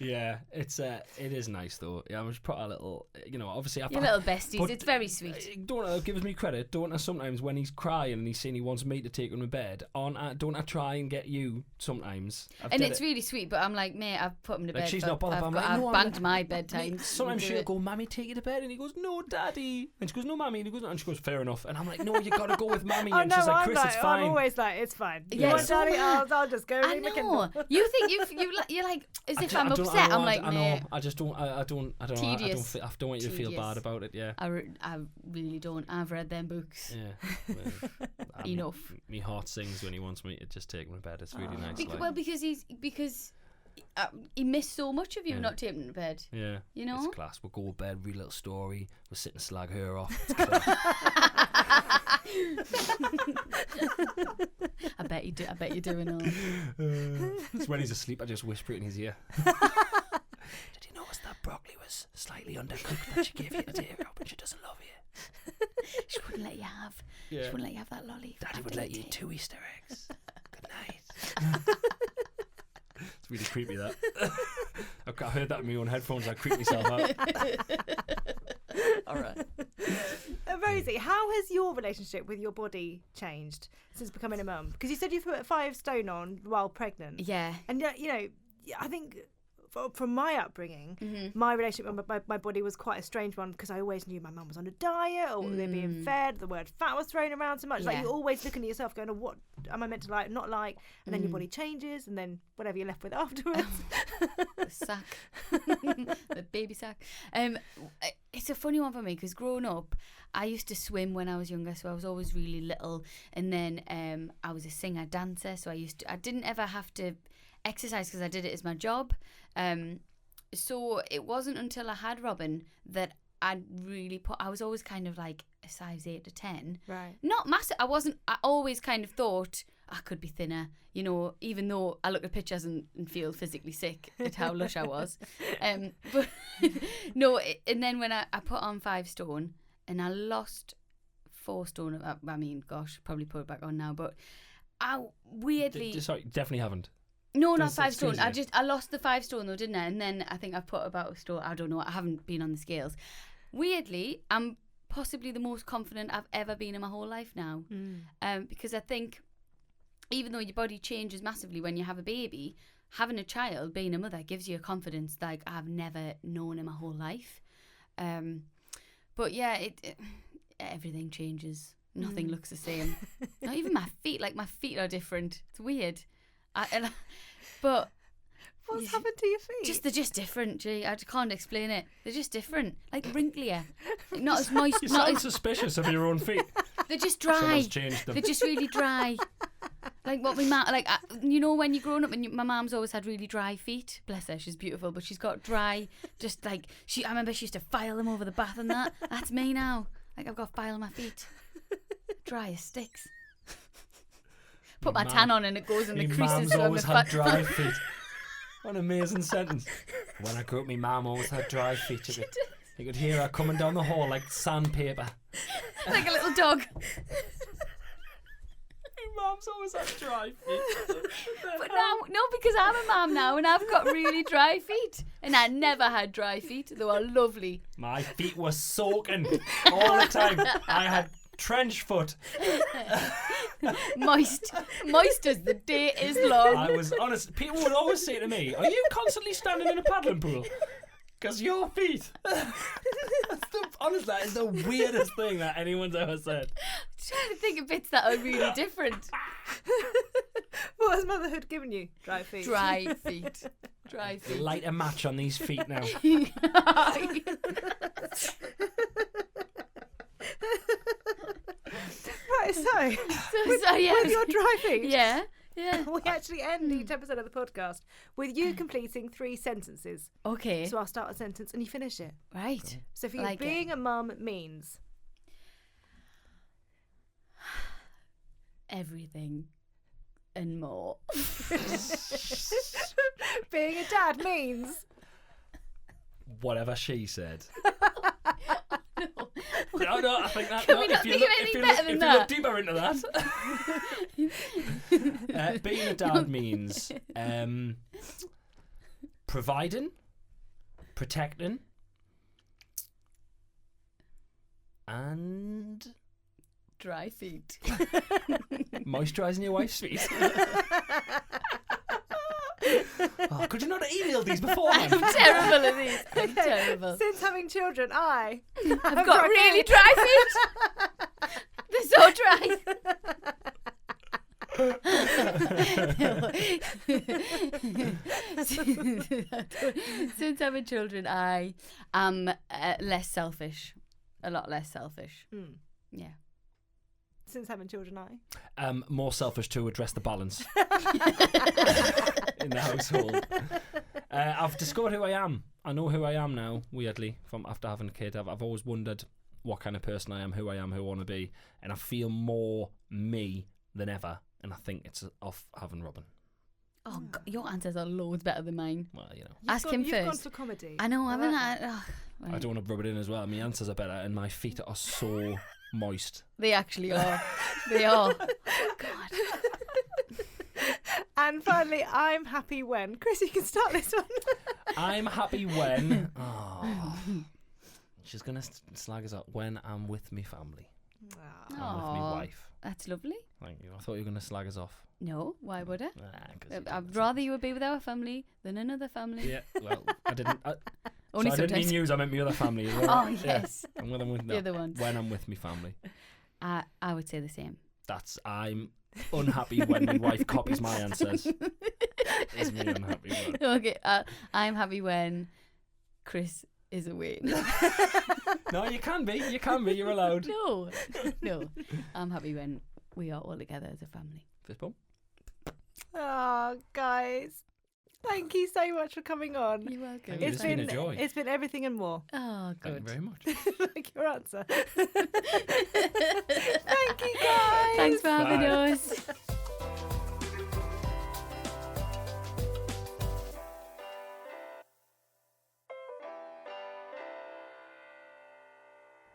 Yeah, it is nice though. Yeah, I'm just put a little, obviously your little besties. It's very sweet. Don't give me credit. Don't I sometimes when he's crying and he's saying he wants me to take him to bed? Don't I try and get you sometimes? It's really sweet, but I'm like, mate, I've put him to bed. She's not bothered. I've banked my bedtime. Sometimes she'll go, "Mammy, take you to bed," and he goes, "No, Daddy," and she goes, "No, Mammy," and he goes, and she goes, "Fair enough," and I'm like, "No, you gotta go with Mammy," and she's like, "Chris, it's fine." I'm always like, "It's fine." Yeah, Daddy, I'll just go. I know. You think you're like, as if I'm upset. I'm like, I know. I just don't. I don't. Tedious. I don't want you to feel bad about it. Yeah. I really don't. I've read them books. Yeah. Well, enough. My heart sings when he wants me to just take him to bed. It's really nice. Because he missed so much of you not taking him to bed. Yeah. It's class. We'll go to bed, read a little story. We'll sit and slag her off. It's class. I bet you're doing all. It's when he's asleep, I just whisper it in his ear. Did you notice that broccoli was slightly undercooked that she gave you today, Robin? She doesn't love you. She wouldn't let you have. Yeah. She wouldn't let you have that lolly. Daddy would let you eat 2 Easter eggs. Good night. It's really creepy, that. I heard that in my own headphones. I creeped myself out. All right. Rosie, how has your relationship with your body changed since becoming a mum? Because you said you've put 5 stone on while pregnant. Yeah. And, I think from my upbringing, my relationship with my body was quite a strange one because I always knew my mum was on a diet or they're being fed. The word fat was thrown around so much. Yeah. Like you're always looking at yourself going, what am I meant to like, not like? And then your body changes and then whatever you're left with afterwards. The sack. The baby sack. It's a funny one for me because growing up, I used to swim when I was younger, so I was always really little. And then I was a singer, dancer, so I didn't ever have to exercise because I did it as my job. So it wasn't until I had Robin that I'd really I was always kind of like a size 8 to 10. Right. Not massive. I always kind of thought I could be thinner, even though I look at pictures and feel physically sick at how lush I was. But no, and then when I put on 5 stone and I lost 4 stone, I mean, gosh, probably put it back on now, but I weirdly... Sorry, definitely haven't. No, not 5 stone. I lost the 5 stone though, didn't I? And then I think I put about a stone. I don't know. I haven't been on the scales. Weirdly, I'm possibly the most confident I've ever been in my whole life now. Because I think even though your body changes massively when you have a baby, having a child, being a mother, gives you a confidence like I've never known in my whole life. But yeah, everything changes. Nothing looks the same. Not even my feet. Like my feet are different. It's weird. But what's happened to your feet? They're just different. Gee, I can't explain it. They're just different, like wrinklier, not as moist. You sound suspicious of your own feet. They're just dry. Someone's changed them. They're just really dry. Like what my mum, when you're growing up, and my mum's always had really dry feet. Bless her, she's beautiful, but she's got dry. Just like I remember she used to file them over the bath and that. That's me now. Like I've got file on my feet, dry as sticks. Put my tan on and it goes in the creases. Mum's always had dry feet. What an amazing sentence. When I grew up, my mum always had dry feet. You could hear her coming down the hall like sandpaper. Like a little dog. My mum mum's always had dry feet. But now, no, because I'm a mum now and I've got really dry feet. And I never had dry feet. They were lovely. My feet were soaking all the time. I had trench foot. Moist as the day is long. I was honest. People would always say to me, "Are you constantly standing in a paddling pool?" Because your feet. Honestly, that is the weirdest thing that anyone's ever said. I'm trying to think of bits that are really different. What has motherhood given you? Dry feet. Dry feet. Dry feet. Light a match on these feet now. Right, so yeah. with your dry feet, Yeah. we actually end each episode of the podcast with you completing 3 sentences. Okay. So I'll start a sentence and you finish it. Right. So for you, Like being a mum means everything and more. being a dad means Whatever she said. No. No, I think that. Can no, we not think of anything better than if that? you look deeper into that, being a dad means providing, protecting, and Dry feet. moisturising your wife's feet. Oh, could you not have emailed these beforehand? I'm terrible at these. I'm terrible. since having children, I've I've got really dry feet. They're so dry. Since having children, I am less selfish. A lot less selfish. Yeah. Since having children, More selfish to address the balance in the household. I've discovered who I am. I know who I am now, weirdly, from after having a kid. I've always wondered what kind of person I am, who I want to be, and I feel more me than ever, and I think it's off having Robin. Oh, God, your answers are loads better than mine. Well, you know. Ask him You've gone first. for comedy. I know, haven't I? I don't want to rub it in as well. My answers are better, and my feet are so moist. They actually are. They are. God. And finally, I'm happy when. Chris, you can start this one. I'm happy when... Oh, she's going to slag us up. When I'm with me family. I'm with me wife. That's lovely. Thank you. I thought you were going to slag us off. No, why would I? 'Cause I'd rather you would be with our family than another family. Yeah, well, I didn't... Only so I didn't sometimes. mean use, I meant my other family as well. Oh, yes. Yeah, I'm with The other ones. When I'm with me family. I would say the same. I'm unhappy when my wife copies my answers. It's me unhappy when. Okay, I'm happy when Chris is away. No, you can be. You're allowed. No. I'm happy when we are all together as a family. Fist bump. Oh, guys. Thank you so much for coming on. You're welcome. It's been a joy. It's been everything and more. Oh, Thank you good. very much. Like your answer. Thank you, guys. Thanks for having Bye. us.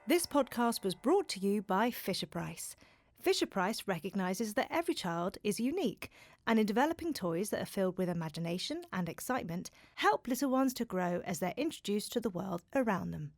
This podcast was brought to you by Fisher-Price. Fisher-Price recognises that every child is unique, and in developing toys that are filled with imagination and excitement, help little ones to grow as they're introduced to the world around them.